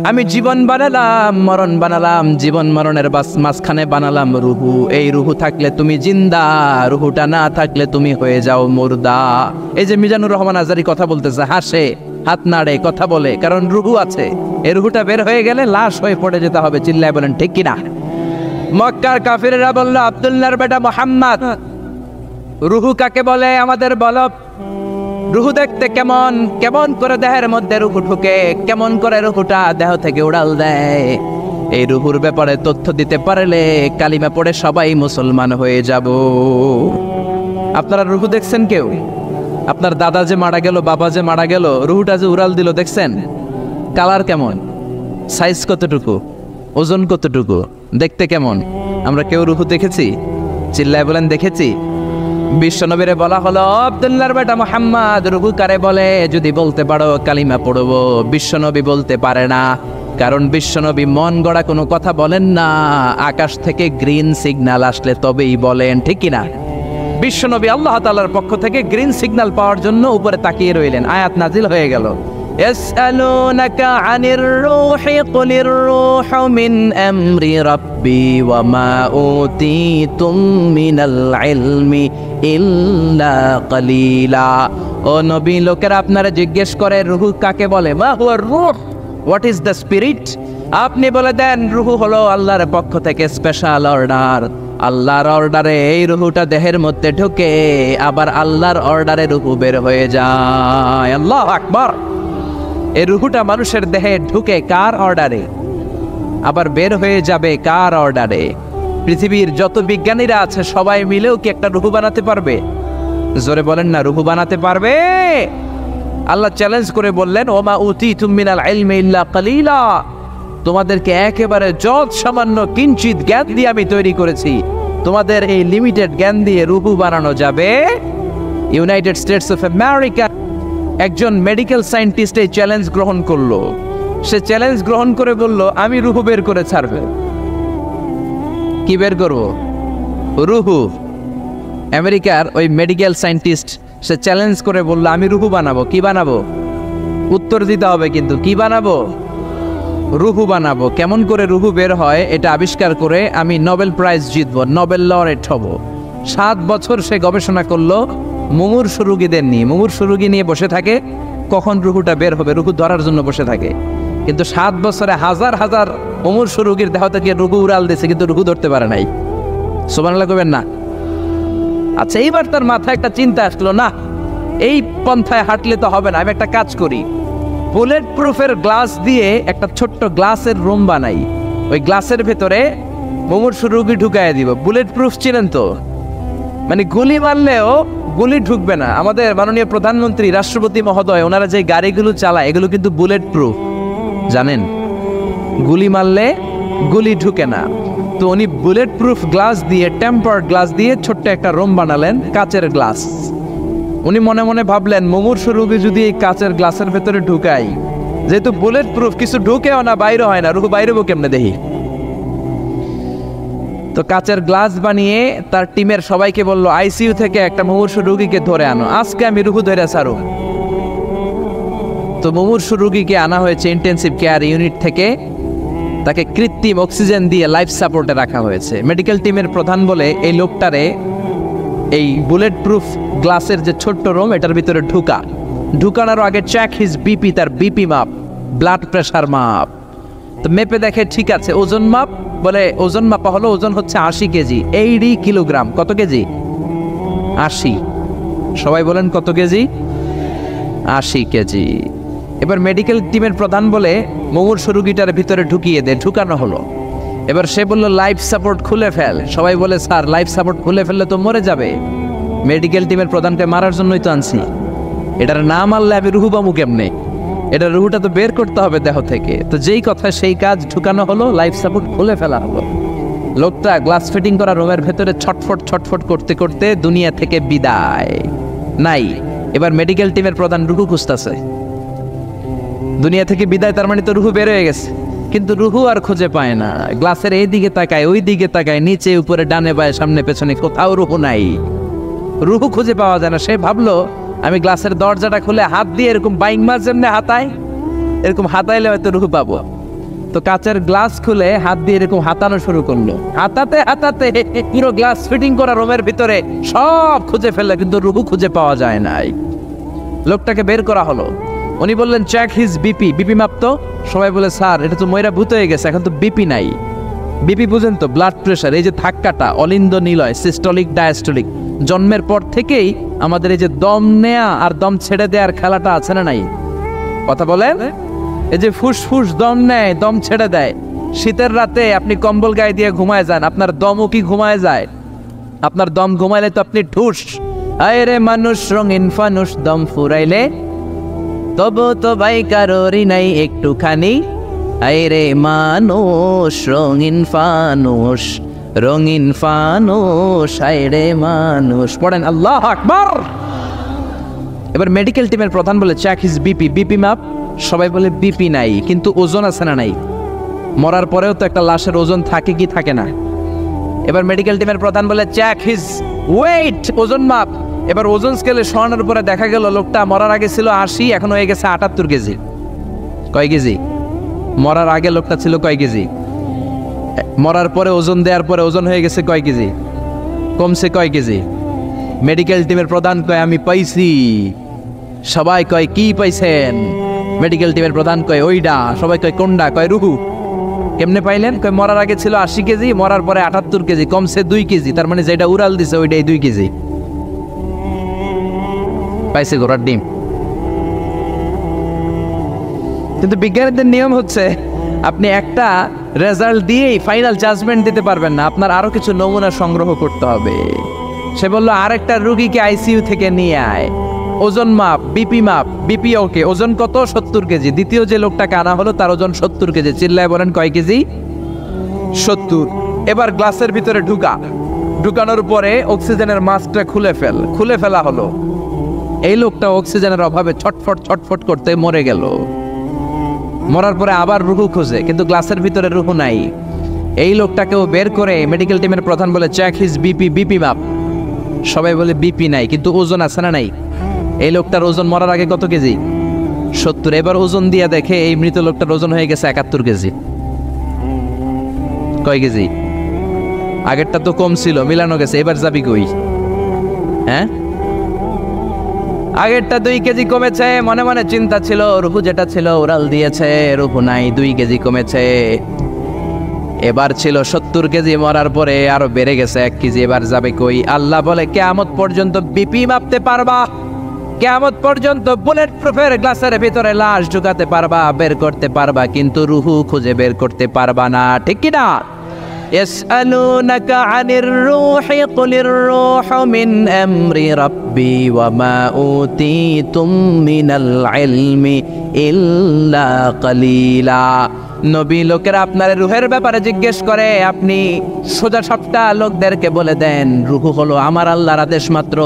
আমি জীবন বানালাম, মরণ বানালাম, জীবন মরণের মাঝখানে বানালাম রুহু। এই রুহু থাকলে তুমি জিন্দা, রুহুটা না থাকলে তুমি হয়ে যাও মুর্দা। এই যে মিজানুর রহমান আজারি কথা বলতেছে, হাসে, হাত নাড়ে, কথা বলে, কারণ রুহু আছে। এই রুহুটা বের হয়ে গেলে লাশ হয়ে পড়ে যেতে হবে। চিল্লায় বলেন ঠিক কিনা? মক্কার কাফিররা বলল, আব্দুল্লাহর বেটা মুহাম্মদ, রুহু কাকে বলে আমাদের বলো। রুহু দেখতে কেমন, কেমন করে দেহের মধ্যে রুহু ঢুকে, কেমন করে রুহুটা দেহ থেকে উড়াল দেয়। এই রুহুর ব্যাপারে তথ্য দিতে পারলে কালিমা পড়ে সবাই মুসলমান হয়ে যাব। আপনারা রুহু দেখছেন কেউ? আপনার দাদা যে মারা গেল, বাবা যে মারা গেল, রুহুটা যে উড়াল দিল, দেখছেন? কালার কেমন, সাইজ কতটুকু, ওজন কতটুকু, দেখতে কেমন? আমরা কেউ রুহু দেখেছি? চিল্লায় বলেন দেখেছি। বিশ্বনবীরে বলা হলো, আব্দুল্লাহর বেটা মুহাম্মদ, রুহু কারে বলে যদি বলতে পারো কালিমা পড়বো। বিশ্বনবী বলতে পারে না, কারণ বিশ্বনবী মন গড়া কোনো কথা বলেন না। আকাশ থেকে গ্রিন সিগন্যাল আসলে তবেই বলেন, ঠিক কিনা? বিশ্বনবী আল্লাহ তাআলার পক্ষ থেকে গ্রিন সিগন্যাল পাওয়ার জন্য উপরে তাকিয়ে রইলেন। আয়াত নাজিল হয়ে গেল, ইয়াসআলুনাকা আনির রূহি কুলির রূহু মিন আমরি রাব্বি ওয়া মা উতীতুম মিনাল ইলমি ইল্লা কালিলা। ও নবী, লোকেরা আপনারা জিজ্ঞেস করে রূহ কাকে বলে। মা হুয়া রূহ, হোয়াট ইজ দ্য স্পিরিট? আপনি বলে দেন রূহ হলো আল্লাহর পক্ষ থেকে স্পেশাল অর্ডার। আল্লাহর অর্ডারে এই রুহুটা দেহের মধ্যে ঢুকে, আবার আল্লাহর অর্ডারে রুহু বের হয়ে যায়। আল্লাহু আকবার। এই রুহুটা মানুষের দেহে ঢুকে কার অর্ডারে, আবার বের হয়ে যাবে কার অর্ডারে? পৃথিবীর যত বিজ্ঞানীরা আছে সবাই মিলেও কি একটা রুহু বানাতে পারবে? জোরে বলেন না, রুহু বানাতে পারবে? আল্লাহ চ্যালেঞ্জ করে বললেন, ওমা উতীতুম মিনাল ইলমি ইল্লা কালিলা। তোমাদেরকে একেবারে যত সামান্য কিঞ্চিত জ্ঞান দিয়ে আমি তৈরি করেছি, তোমাদের এই লিমিটেড জ্ঞান দিয়ে রুহু বানানো যাবে? ইউনাইটেড স্টেটস অফ আমেরিকা একজন মেডিকেল সায়েন্টিস্ট এই চ্যালেঞ্জ গ্রহণ করলো। সে চ্যালেঞ্জ গ্রহণ করে বলল, আমি রুহু বের করে ছাড়বে। কি বের করব? রুহু। আমেরিকার ওই মেডিকেল সায়েন্টিস্ট সে চ্যালেঞ্জ করে বলল, আমি রুহু বানাবো। কি বানাবো? উত্তর দিতে হবে কিন্তু, কি বানাবো? রুহু বানাবো। কেমন করে রুহু বের হয় এটা আবিষ্কার করে আমি নোবেল প্রাইজ জিতবো, নোবেল লরেট হব। 7 বছর সে গবেষণা করলো মুমূর্ষু রোগীদের নিয়ে। মুমূর্ষু রোগী নিয়ে বসে থাকে, কখন রুহুটা বের হবে, রুহু ধরার জন্য বসে থাকে। কিন্তু 7 বছরে হাজার হাজার মুমূর্ষু রোগীর দেহ থেকে রুহু উড়াল দিয়েছে, কিন্তু রুহু ধরতে পারে নাই। সুবহানাল্লাহ কইবেন না? আচ্ছা, এইবার তার মাথায় একটা চিন্তা আসলো, না এই পন্থায় হাঁটলে তো হবে না, আমি একটা কাজ করি। বুলেট প্রুফের গ্লাস দিয়ে একটা ছোট্ট গ্লাসের রুম বানাই, ওই গ্লাসের ভেতরে মুমূর্ষু রোগী ঢুকায় দিব। বুলেট প্রুফ চিনেন তো? মানে গুলি মারলেও গুলি ঢুকবে না। আমাদের মাননীয় প্রধানমন্ত্রী, রাষ্ট্রপতি মহোদয়, ওনারা যে গাড়িগুলো চালায় এগুলো কিন্তু বুলেট প্রুফ, জানেন? গুলি মারলে গুলি ঢুকে না। তো উনি বুলেট প্রুফ গ্লাস দিয়ে, টেম্পার্ড গ্লাস দিয়ে ছোট্ট একটা রুম বানালেন, কাচের গ্লাস। উনি মনে মনে ভাবলেন, মুমূর্ষু রোগী যদি এই কাচের গ্লাসের ভেতরে ঢুকাই, যেহেতু বুলেট প্রুফ, কিছু ঢুকেও না, বাইরে হয় না, রুহু বাইরেবো কেমনে দেখি। তো কাচের গ্লাস বানিয়ে তার টিমের সবাইকে বলল, আইসিইউ থেকে একটা মুমূর্ষু রোগীকে ধরে আনো, আজকে আমি রুহু ধরে ছাড়ো। তো মুমূর্ষু রোগীকে আনা হয়েছে ইন্টেন্সিভ কেয়ার ইউনিট থেকে, তাকে কৃত্রিম অক্সিজেন দিয়ে লাইফ সাপোর্টে রাখা হয়েছে। মেডিকেল টিমের প্রধান বলে, এই লোকটারে এই বুলেট প্রুফ গ্লাসের যে ছোট্ট রুম, এটার ভিতরে ঢুকানোর আগে চেক হিজ বিপি, তার বিপি মাপ, ব্লাড প্রেশার মাপ। তো মেপে দেখে ঠিক আছে। ওজন মাপ, বলে ওজন মাপা হলো, ওজন হচ্ছে 80 কেজি, 80 কিলোগ্রাম। কত কেজি? 80। সবাই বলেন কত কেজি? 80 কেজি। এবার মেডিকেল টিমের প্রধান বলে, মুমূর্ষু রোগীটার ভিতরে ঢুকিয়ে দে। ঢুকানো হলো। এবার সে বলল, লাইফ সাপোর্ট খুলে ফেল। সবাই বলে, স্যার লাইফ সাপোর্ট খুলে ফেললে তো মরে যাবে। মেডিকেল টিমের প্রধানকে মারার জন্যই তো আনছি, এটার না মারলে আমি রুহু পাবো কেমনে? এটা রুহুটা তো বের করতে হবে দেহ থেকে। তো যেই কথা সেই কাজ, ঢুকানো হলো, লাইফ সাপোর্ট খুলে ফেলা হলো। লোকটা গ্লাস ফিটিং করা রুমের ভেতরে ছটফট করতে করতে দুনিয়া থেকে বিদায় নাই। এবার মেডিকেল টিমের প্রধান রুহু খুঁজতেছে, দুনিয়া থেকে বিদায়, তার মানে তো রুহু বের হয়ে গেছে, কিন্তু রুহু আর খুঁজে পায় না। গ্লাসের এই দিকে তাকায়, ওই দিকে তাকায়, নিচে উপরে, ডানে বায়ে, সামনে পেছনে, কোথাও রুহু নাই। রুহু খুঁজে পাওয়া যায় না। সে ভাবলো, আমি গ্লাসের দরজাটা খুলে হাত দিয়ে এরকম বাইং মাছ যেমনি হাতায়, এরকম হাতাইলে হয়তো রুহু পাবো। তো কাচের গ্লাস খুলে হাত দিয়ে এরকম হাতানো শুরু করলো, হাতাতে হাতাতে পুরো গ্লাস ফিটিং করা রুমের ভিতরে সব খুঁজে ফেললো, কিন্তু রুহু খুঁজে পাওয়া যায় নাই। লোকটাকে বের করা হলো, উনি বললেন চেক হিজ বিপি, বিপি মাপতো। সবাই বলে স্যার এটা তো ময়রা ভূত হয়ে গেছে, এখন তো বিপি নাই। বিপি বুঝেন তো, ব্লাড প্রেশার, এই যে ধাক্কাটা অলিন্দ নিলয়, সিস্টলিক ডায়াস্টলিক, জন্মের পর থেকেই আমাদের এই যে দম নেয়া আর দম ছেড়ে দেওয়ার খেলাটা আছে না নাই? কথা বলেন, এই যে ফুসফুস দম নেয় দম ছেড়ে দেয়। শীতের রাতে আপনি কম্বল গায়ে দিয়ে ঘুমায় যান, আপনার দমও কি ঘুমায় যায়? আপনার দম ঘুমাইলে তো আপনি ঠুস। আয় রে মানুষ রঙিন ফানুস, দম ফুরাইলে তবু তো ভাই কারোরই নাই একটুখানি। আয় রে মানুষ রঙিন ফানুস, রঙিন ফানুস, আয় রে মানুষ। পড়েন আল্লাহ আকবার। এবার মেডিকেল টিমের প্রধান বলে চেক হিজ বিপি, বিপি মাপ। সবাই বলে বিপি নাই, কিন্তু ওজন আছে না নাই? মরার পরেও তো একটা লাশের ওজন থাকে কি থাকে না? এবার মেডিকেল টিমের প্রধান বলে চেক হিজ ওয়েট, ওজন মাপ। এবার ওজন স্কেলে শোয়ানোর উপরে দেখা গেল লোকটা মরার আগে ছিল 80, এখন হয়ে গেছে 78 কেজি। কয় কেজি? মরার আগে লোকটা ছিল কয় কেজি? মরার পরে ওজন দেওয়ার পরে ওজন হয়ে গেছে কয় কেজি? কমছে কয় কেজি? মেডিকেল টিমের প্রধান কয় আমি পাইছি। সবাই কয় কি পাইছেন? মেডিকেল টিমের প্রধান কয় ওইডা। সবাই কয় কোনডা? কয় রুহু। কেমনে পাইলেন? কয় মরার আগে ছিল 80 কেজি, মরার পরে 78 কেজি, কমছে 2 কেজি। তার মানে যেটা উড়াল দিছে ওইটাই 2 কেজি। পাইছে ঘোড়ার ডিম। কিন্তু বিজ্ঞানীদের নিয়ম হচ্ছে আপনি একটা রেজাল্ট দিয়েই ফাইনাল জাজমেন্ট দিতে পারবেন না, আপনার আরো কিছু নমুনা সংগ্রহ করতে হবে। সে বলল আরেকটা রোগীকে আইসিইউ থেকে নিয়ে আয়, ওজন মাপ, বিপি মাপ। বিপি ওকে, ওজন কত? 70 কেজি। দ্বিতীয় যে লোকটাকে আনা হলো তার ওজন 70 কেজি। চিল্লায় বলেন কয় কেজি? 70। এবার গ্লাসের ভিতরে ঢুকানোর পরে অক্সিজেনের মাস্কটা খুলে ফেলা হলো। এই লোকটা অক্সিজেনের অভাবে ছটফট করতে মরে গেল। মরার পরে আবার রুহু খোঁজে, কিন্তু গ্লাসের ভিতরে রুহু নাই। এই লোকটাকেও বের করে মেডিকেল টিমের প্রধান বলে চেক হিজ বিপি, বিপি মাপ। সবাই বলে বিপি নাই, কিন্তু ওজন আছে না নাই? এই লোকটার ওজন মরার আগে কত কেজি? 70। এবার ওজন দিয়ে দেখে এই মৃত লোকটার ওজন হয়ে গেছে 71 কেজি। কয় কেজি? আগেরটা তো কম ছিল, মিলানো গেছে। এবার যাবি কই? হ্যাঁ, আগেরটা 2 কেজি কমেছে। মনে মনে চিন্তা ছিল, রুহু যেটা ছিল উড়াল দিয়েছে, রুহু নাই, 2 কেজি কমেছে। এবার ছিল 70 কেজি, মরার পরে আরো বেড়ে গেছে 1 কেজি। এবার যাবে কই? আল্লাহ বলে কিয়ামত পর্যন্ত বিপি মাপতে পারবা, কিয়ামত পর্যন্ত বুলেট প্রুফের গ্লাসের ভিতরে লাশ ঢুকাতে পারবা, বের করতে পারবা, কিন্তু রুহু খুঁজে বের করতে পারবা না। ঠিক কি না? ইয়াসআলুনাকা আনির রূহি কুলির রূহু মিন আমরি রাব্বি ওয়া মা উতীতুম মিনাল ইলমি ইল্লা কালিলা। নবী লোকেরা আপনার রুহের ব্যাপারে জিজ্ঞেস করে, আপনি সোজা সবটা লোকদেরকে বলে দেন রুহু হলো আমার আল্লাহর আদেশ মাত্র।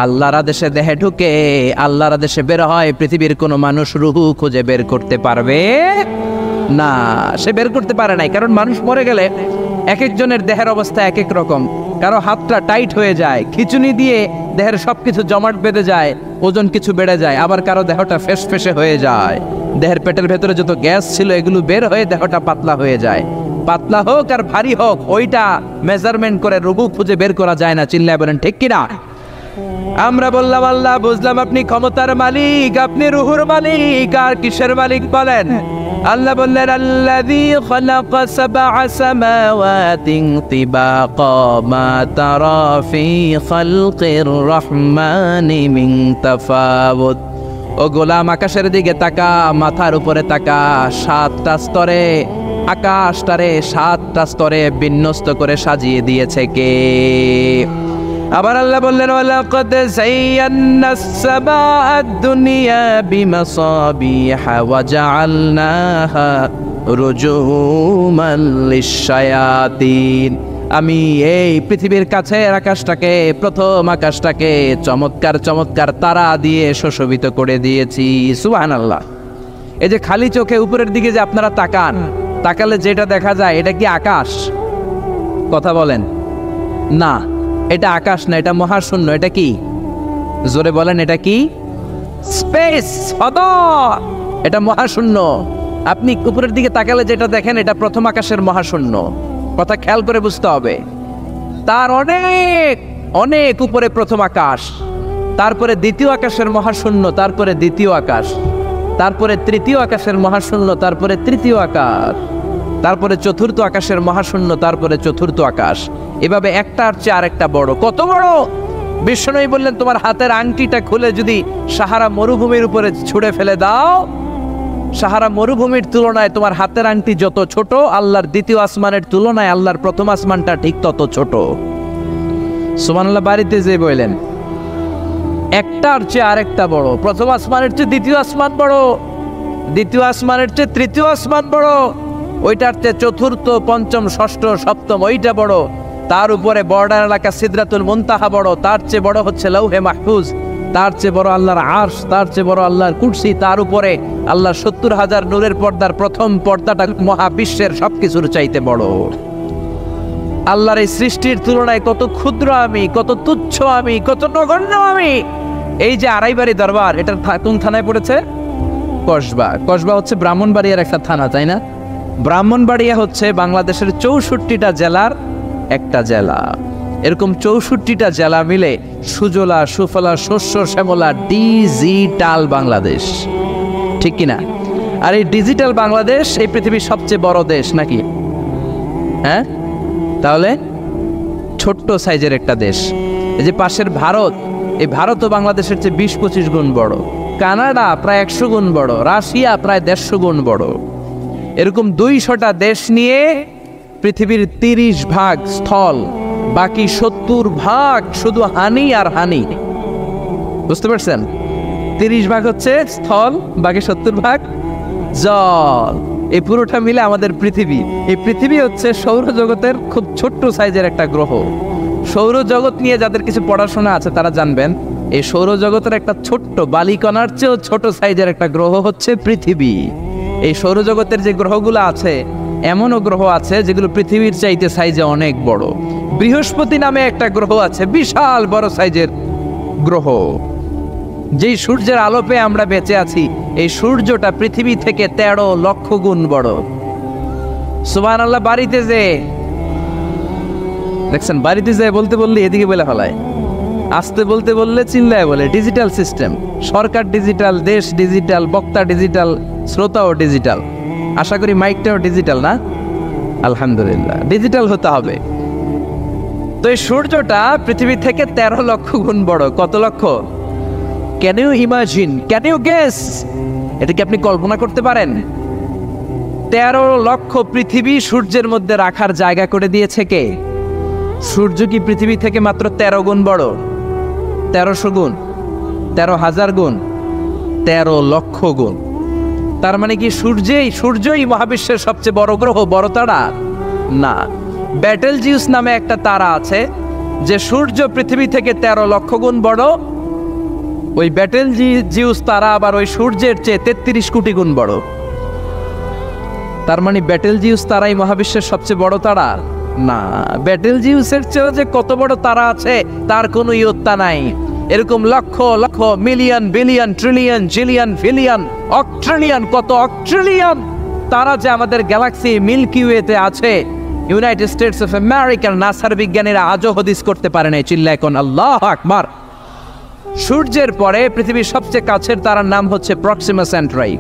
আল্লাহর আদেশে দেহে ঢুকে, আল্লাহর আদেশে বের হয়। পৃথিবীর কোনো মানুষ রুহু খুঁজে বের করতে পারবে না। সে বের করতে পারে নাই, কারণ মানুষ মরে গেলে এক একজনের দেহের অবস্থা এক এক রকম। কারো হাতটা টাইট হয়ে যায়, খিচুনি দিয়ে দেহের সবকিছু জমাট বেঁধে যায়, ওজন কিছু বেড়ে যায়। আবার কারো দেহটা ফেসফেসে হয়ে যায়, দেহের পেটের ভেতরে যত গ্যাস ছিল এগুলো বের হয়ে দেহটা পাতলা হয়ে যায়। পাতলা হোক আর ভারী হোক, ওইটা মেজারমেন্ট করে রুহু খুঁজে বের করা যায় না। চিল্লায় বলেন ঠিক কিনা? আমরা বললাম আল্লাহ, বুঝলাম আপনি ক্ষমতার মালিক, আপনি রুহুর মালিক, আর কিসের মালিক বলেন? আল্লাহ বললেন আল্লাযী খালাকা সাবআ সামাওয়াতিন তিবাকা মা তারা ফি খালকির রহমানি মিন তাফাউত। ও গোলাম, আকাশের দিকে তাকা, মাথার উপরে তাকা। 7টা স্তরে আকাশটারে 7টা স্তরে বিন্যস্ত করে সাজিয়ে দিয়েছে কে? আবার আল্লাহ বললেন ওয়ালাকাদ যায়্যানাস সামাআদ দুনিয়া বিমাসাবিহা ওয়া জাআলনাহা রুজুমান লিশ-শায়াতিন। আমি এই পৃথিবীর কাছের আকাশটাকে, প্রথম আকাশটাকে চমৎকার চমৎকার তারা দিয়ে সুশোভিত করে দিয়েছি। সুবহানাল্লাহ। এই যে খালি চোখে উপরের দিকে যে আপনারা তাকান, তাকালে যেটা দেখা যায় এটা কি আকাশ? কথা বলেন না, এটা আকাশ না, এটা মহাশূন্য। এটা কি? জোরে বলেন, এটা কি? স্পেস, ফাদা। এটা মহাশূন্য। আপনি উপরের দিকে তাকালে যেটা দেখেন এটা প্রথম আকাশের মহাশূন্য। কথা খেয়াল করে বুঝতে হবে। তার অনেক অনেক উপরে প্রথম আকাশ, তারপরে দ্বিতীয় আকাশের মহাশূন্য, তারপরে দ্বিতীয় আকাশ, তারপরে তৃতীয় আকাশের মহাশূন্য, তারপরে তৃতীয় আকাশ, তারপরে চতুর্থ আকাশের মহাশূন্য, তারপরে চতুর্থ আকাশ। এভাবে একটার চেয়ে আরেকটা বড়। কত বড়! বিষ্ণু বললেন তোমার হাতের আংটিটা খুলে যদি সাহারা মরুভূমির উপরে ছুঁড়ে ফেলে দাও, সাহারা মরুভূমির তুলনায় তোমার হাতের আংটি যত ছোট, আল্লাহর দ্বিতীয় আসমানের তুলনায় আল্লাহর প্রথম আসমানটা ঠিক তত ছোট। সুবহানাল্লাহ। বাড়িতে যে বললেন একটার চেয়ে আরেকটা বড়। প্রথম আসমানের চেয়ে দ্বিতীয় আসমান বড়, দ্বিতীয় আসমানের চেয়ে তৃতীয় আসমান বড়, ওইটার চেয়ে চতুর্থ, পঞ্চম, ষষ্ঠ, সপ্তম ওইটা বড়, তার উপরে বর্ডার এলাকা সিদরাতুল মুনতাহা বড়, তার চেয়ে বড় হচ্ছে লৌহে মাহফুজ, তার চেয়ে বড় আল্লাহর আরশ, তার চেয়ে বড় আল্লাহর কুরসি, তার উপরে আল্লাহর ৭০,০০০ নূরের পর্দার প্রথম পর্দাটা মহাবিশ্বের সবকিছুর চাইতে বড়। আল্লাহর এই সৃষ্টির তুলনায় কত ক্ষুদ্র আমি, কত তুচ্ছ আমি, কত নগণ্য আমি। এই যে আড়াইবাড়ি দরবার, এটা কোন থানায় পড়েছে? কসবা। কসবা হচ্ছে ব্রাহ্মণবাড়িয়ার একটা থানা, তাই না? ব্রাহ্মণবাড়িয়া হচ্ছে বাংলাদেশের ৬৪টা জেলার একটা জেলা। এরকম ৬৪টা জেলা মিলে সুজলা সুফলা শস্য শ্যামলা ডিজিটাল বাংলাদেশ, ঠিক কিনা? আর এই ডিজিটাল বাংলাদেশ এই পৃথিবীর সবচেয়ে বড় দেশ নাকি? হ্যাঁ, তাহলে ছোট্ট সাইজের একটা দেশ। এই যে পাশের ভারত, এই ভারতও বাংলাদেশের চেয়ে ২০-২৫ গুণ বড়। কানাডা প্রায় ১০০ গুণ বড়, রাশিয়া প্রায় ১৫০ গুণ বড়। এরকম ২০০টা দেশ নিয়ে পৃথিবীর ৩০ ভাগ স্থল, বাকি ৭০ ভাগ শুধু হানি আর হানি। বুঝতে পারছেন? ৩০ ভাগ হচ্ছে স্থল, বাকি ৭০ ভাগ জল। এই পুরোটা মিলে আমাদের পৃথিবী। এই পৃথিবী হচ্ছে সৌরজগতের খুব ছোট্ট সাইজের একটা গ্রহ। সৌরজগৎ নিয়ে যাদের কিছু পড়াশোনা আছে তারা জানবেন, এই সৌরজগতের একটা ছোট্ট বালিকণার চেয়েও ছোট সাইজের একটা গ্রহ হচ্ছে পৃথিবী। এই সৌরজগতের যে গ্রহগুলো আছে, এমনও গ্রহ আছে যেগুলো পৃথিবীর চাইতে সাইজে অনেক বড়। বৃহস্পতি নামে একটা গ্রহ আছে, বিশাল বড় সাইজের গ্রহ। যেই সূর্যের আলো পেয়ে আমরা বেঁচে আছি, এই সূর্যটা পৃথিবী থেকে ১৩ লক্ষ গুণ বড়। সুবহানাল্লাহ। বাড়িতে যে দেখছেন, বাড়িতে যে বলতে বললে এদিকে বলে ফেলায়, আসতে বলতে বললে চিল্লায় বলে। ডিজিটাল সিস্টেম, সরকার ডিজিটাল, দেশ ডিজিটাল, বক্তা ডিজিটাল, শ্রোতাও ডিজিটাল। আশা করি মাইকটাও ডিজিটাল না? আলহামদুলিল্লাহ, ডিজিটাল হতে হবে। তো এই সূর্যটা পৃথিবী থেকে ১৩ লক্ষ গুণ বড়। কত লক্ষ? Can you imagine, can you guess? এটা কি আপনি কল্পনা করতে পারেন? ১৩ লক্ষ পৃথিবী সূর্যের মধ্যে রাখার জায়গা করে দিয়েছে কে? সূর্য কি পৃথিবী থেকে মাত্র ১৩ গুণ বড়? ১৩০০ গুণ, ১৩,০০০ গুণ, ১৩ লক্ষ গুণ। তার মানে কি সূর্যই মহাবিশ্বের সবচেয়ে বড় গ্রহ, বড় তারা? না। ব্যাটেলজিউস নামে একটা তারা আছে, যে সূর্য পৃথিবী থেকে ১৩ লক্ষ গুণ বড়। ওই ব্যাটেলজিউস তারা আবার ওই সূর্যের চেয়ে ৩৩ কোটি গুণ বড়। তার মানে ব্যাটেলজিউস তারাই মহাবিশ্বের সবচেয়ে বড় তারা? না। ব্যাটেলজিউসের চেয়েও যে কত বড় তারা আছে তার কোনো ইয়ত্তা নাই। এরকম lakh lakh, million, billion, trillion, zillion, fillion, octillion, কত অক্ট্রিলিয়ন তারা যে আমাদের গ্যালাক্সি মিল্কি ওয়েতে আছে, ইউনাইটেড স্টেটস অফ আমেরিকার নাসার বিজ্ঞানীরা আজও হদিস করতে পারে নাই। চিল্লায় কোন আল্লাহু আকবার। সূর্যের পরে পৃথিবীর সবচেয়ে কাছের তারার নাম হচ্ছে প্রক্সিমা সেন্ট্রাই,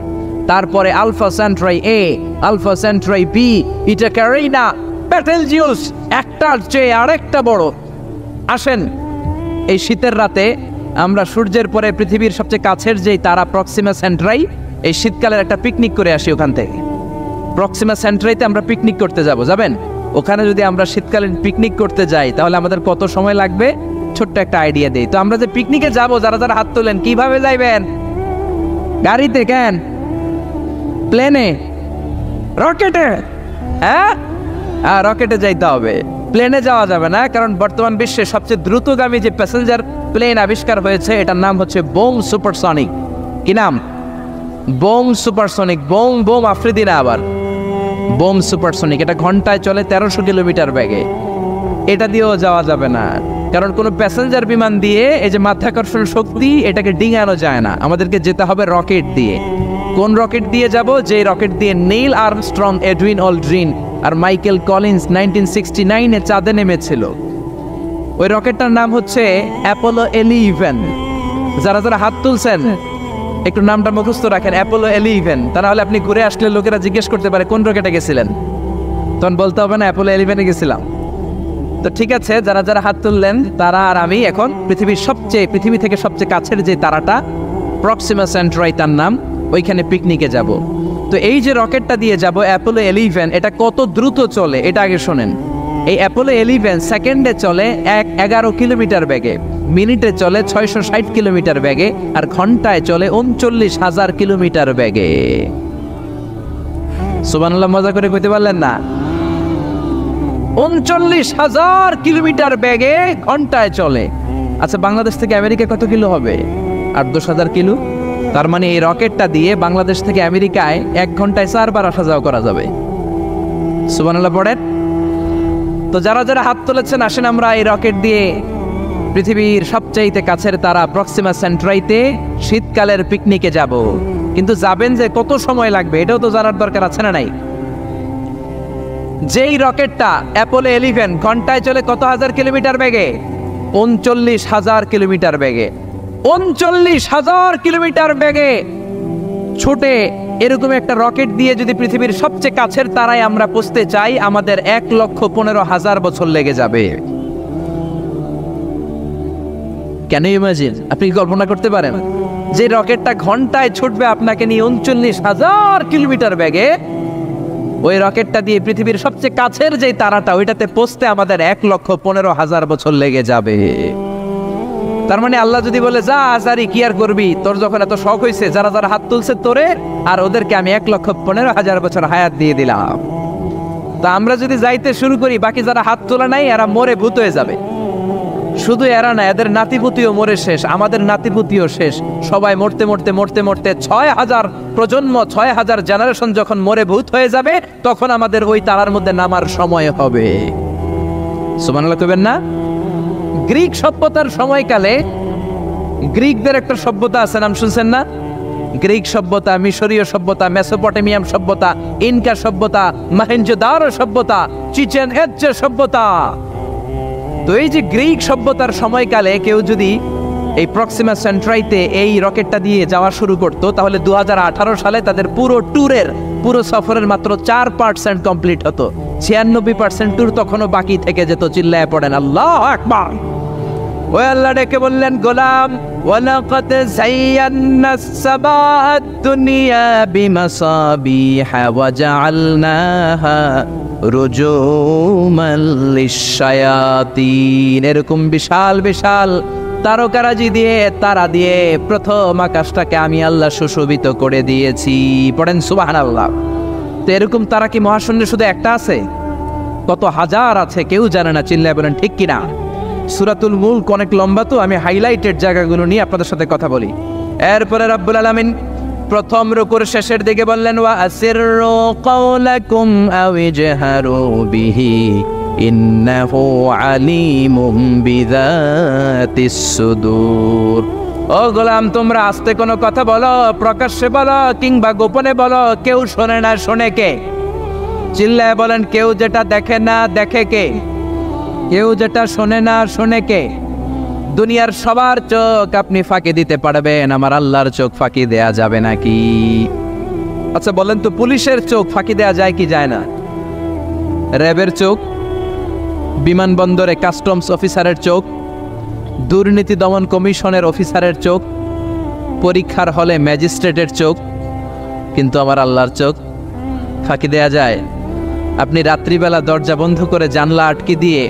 তারপরে আলফা সেন্ট্রাই এ, আলফা সেন্ট্রাই বি, ইটা ক্যারিনা, ব্যাটেলজিউস একটার চেয়ে আরেকটা বড়। আসেন, এই শীতের রাতে আমরা সূর্যের পরে পৃথিবীর সবচেয়ে কাছের যেই তারা প্রক্সিমা সেন্ট্রাই, এই শীতকালের একটা পিকনিক করে আসি ওখান থেকে। প্রক্সিমা সেন্ট্রাইতে আমরা পিকনিক করতে যাবেন? ওখানে যদি আমরা শীতকালীন পিকনিক করতে যাই তাহলে আমাদের কত সময় লাগবে? ছোট্ট একটা আইডিয়া দেই। তো আমরা যে পিকনিকে যাব, যারা যারা হাত তোলেন, কিভাবে যাইবেন? গাড়িতে? কেন? প্লেনে? রকেটে? হ্যাঁ, রকেটে যাইতে হবে, প্লেনে যাওয়া যাবে না। কারণ বর্তমান বিশ্বের সবচেয়ে দ্রুতগামী যে প্যাসেঞ্জার প্লেন আবিষ্কার হয়েছে, এটার নাম হচ্ছে বোম সুপারসনিক। কি নাম? Bomb supersonic. Bomb bomb Afridi না, আবার বোম সুপারসনিক। এটা ঘন্টায় চলে ১৩০০ কিলোমিটার বেগে। এটা দিয়েও যাওয়া যাবে না, কারণ কোনো প্যাসেঞ্জার বিমান দিয়ে এই যে মাধ্যাকর্ষণ শক্তি, এটাকে ডিঙানো যায় না। আমাদেরকে যেতে হবে রকেট দিয়ে। কোন রকেট দিয়ে যাব? যে রকেট দিয়ে নীল আর্মস্ট্রং, এডউইন অলড্রিন আর মাইকেল কলিন্স 1969-এ চাঁদে নেমেছিল। ওই রকেটটার নাম হচ্ছে অ্যাপোলো 11। যারা যারা হাত তুলছেন একটু নামটা মুখস্থ রাখেন, অ্যাপোলো 11। তাহলে আপনি ঘুরে আসলে লোকেরা জিজ্ঞেস করতে পারে কোন রকেটে গেছিলেন, তখন বলতে হবে না অ্যাপোলো 11-এ গেছিলাম। তো ঠিক আছে, যারা যারা হাত তুললেন তারা আর আমি এখন পৃথিবী থেকে সবচেয়ে কাছের যে তারাটা প্রক্সিমা সেন্ট্রাই তার নাম, ওইখানে পিকনিকে যাব। তো এই যে রকেটটা দিয়ে যাব অ্যাপোলো 11, এটা কত দ্রুত চলে এটা আগে শোনেন। এই অ্যাপোলো 11 সেকেন্ডে চলে 11 কিলোমিটার বেগে, মিনিটে চলে 660 কিলোমিটার বেগে, আর ঘন্টায় চলে 39,000 কিলোমিটার বেগে। সুবহানাল্লাহ, মজা করে কইতে পারলেন না? 39,000 কিলোমিটার বেগে ঘন্টায় চলে। আচ্ছা, বাংলাদেশ থেকে আমেরিকা কত কিলো হবে? 8-10,000 কিলো। তার মানে এই রকেটটা দিয়ে বাংলাদেশ থেকে আমেরিকায় 1 ঘন্টায় 4 বার আসা যাওয়া করা যাবে। সুবহানাল্লাহ পড়েন। তো যারা যারা হাত তুলেছেন, আসেন আমরা এই রকেট দিয়ে পৃথিবীর সবচাইতে কাছের তারা প্রক্সিমা সেন্ট্রাইতে শীতকালের পিকনিকে যাব। কিন্তু যাবেন যে কত সময় লাগবে এটাও তো জানার দরকার আছে না নাই? যেই রকেটটা অ্যাপোলো 11 ঘন্টায় চলে কত হাজার কিলোমিটার বেগে? 39,000 কিলোমিটার বেগে। 39,000 কিলোমিটার বেগে ছুটে এরকম একটা রকেট দিয়ে যদি পৃথিবীর সবচেয়ে কাছের তারায় আমরা পৌঁছতে চাই, আমাদের 1,15,000 বছর লেগে যাবে। কেন ইমাজিন? আপনি কল্পনা করতে পারেন যে রকেটটা ঘন্টায় ছুটবে আপনাকে নিয়ে 39,000 কিলোমিটার বেগে, ওই রকেটটা দিয়ে পৃথিবীর সবচেয়ে কাছের যে তারাটা ওইটাতে পৌঁছতে আমাদের 1,15,000 বছর লেগে যাবে। তার মানে আল্লাহ যদি বলে যা আজারি কি আর করবি, তোর যখন এত শখ হয়েছে, যারা যারা হাত তুলছে তোরে আর ওদেরকে আমি 1,15,000 বছর হায়াত দিয়ে দিলাম। তা আমরা যদি যাইতে শুরু করি, বাকি যারা হাত তোলা নাই এরা মরে ভূত হয়ে যাবে। শুধু এরা না, এদের নাতিপুতিও মরে শেষ, আমাদের নাতিপুতিও শেষ। সবাই মরতে মরতে মরতে মরতে 6,000 প্রজন্ম, 6,000 জেনারেশন যখন মরে ভূত হয়ে যাবে, তখন আমাদের ওই তারার মধ্যে নামার সময় হবে। সুবহানাল্লাহ কইবেন না? গ্রিক সভ্যতার সময়কালে গ্রিকদের একটা সভ্যতা আছে, নাম শুনছেন না? গ্রিক সভ্যতা, মিশরীয় সভ্যতা, মেসোপটেমিয়াম সভ্যতা, ইনকা সভ্যতা, মহেঞ্জোদারো সভ্যতা, চিচেন ইৎজা সভ্যতা। তো এই যে গ্রিক সভ্যতার সময়কালে কেউ যদি এই প্রক্সিমা সেন্ট্রাইতে এই রকেটটা দিয়ে যাওয়া শুরু করত, তাহলে 2018 সালে তাদের পুরো সফরের মাত্র 4% কমপ্লিট হতো। 96% ট্যুর তখনও বাকি থেকে যেত। চিল্লায় পড়েন আল্লাহু আকবার। ওই আল্লাহ ডেকে বললেন, গোলাম ওয়ালাকাদ যায়্যানাস সামাআদ দুনিয়া বিমাসাবিহা ওয়া জাআলনাহা রুজুমান লিশ-শায়াতিন। এরকম বিশাল বিশাল তারকারাজি দিয়ে, তারা দিয়ে প্রথম আকাশটাকে আমি আল্লাহ সুশোভিত করে দিয়েছি। পড়েন সুবহানাল্লাহ। তো এরকম তারা কি মহাশূন্যে শুধু একটা আছে? কত হাজার আছে কেউ জানে না। চিল্লায় বলেন ঠিক কিনা? সূরাতুল মুলক অনেক লম্বা, তো আমি হাইলাইটেড জায়গাগুলো নিয়ে আপনাদের সাথে কথা বলি। এরপরে রব্বুল আলামিন প্রথম রুকুর শেষের দিকে বললেন, ওয়া আসিররু কাওলাকুম আও ইজহারু বিহি ইন্নাহু আলিমুম বিযাতিস সুদূর। ও গোলাম, তোমরা আস্তে কোনো কথা বলো, প্রকাশ্যে বলো কিংবা গোপনে বলো, কেউ শোনে না, শোনে কে? চিল্লায় বলেন, কেউ যেটা দেখে না দেখে কে? কেউ যেটা শোনে না শোনে কে? দুনিয়ার সবার চোখ আপনি ফাঁকি দিতে পারবেন, আমার আল্লাহর চোখ ফাঁকি দেয়া যাবে নাকি? আচ্ছা বলেন তো, পুলিশের চোখ ফাঁকি দেয়া যায় কি যায় না? র্যাবের চোখ, বিমানবন্দরে কাস্টমস অফিসারের চোখ, দুর্নীতি দমন কমিশনের অফিসারের চোখ, পরীক্ষার হলে ম্যাজিস্ট্রেটের চোখ, কিন্তু আমার আল্লাহর চোখ ফাঁকি দেয়া যায়? আপনি রাত্রিবেলা দরজা বন্ধ করে, জানলা আটকে দিয়ে,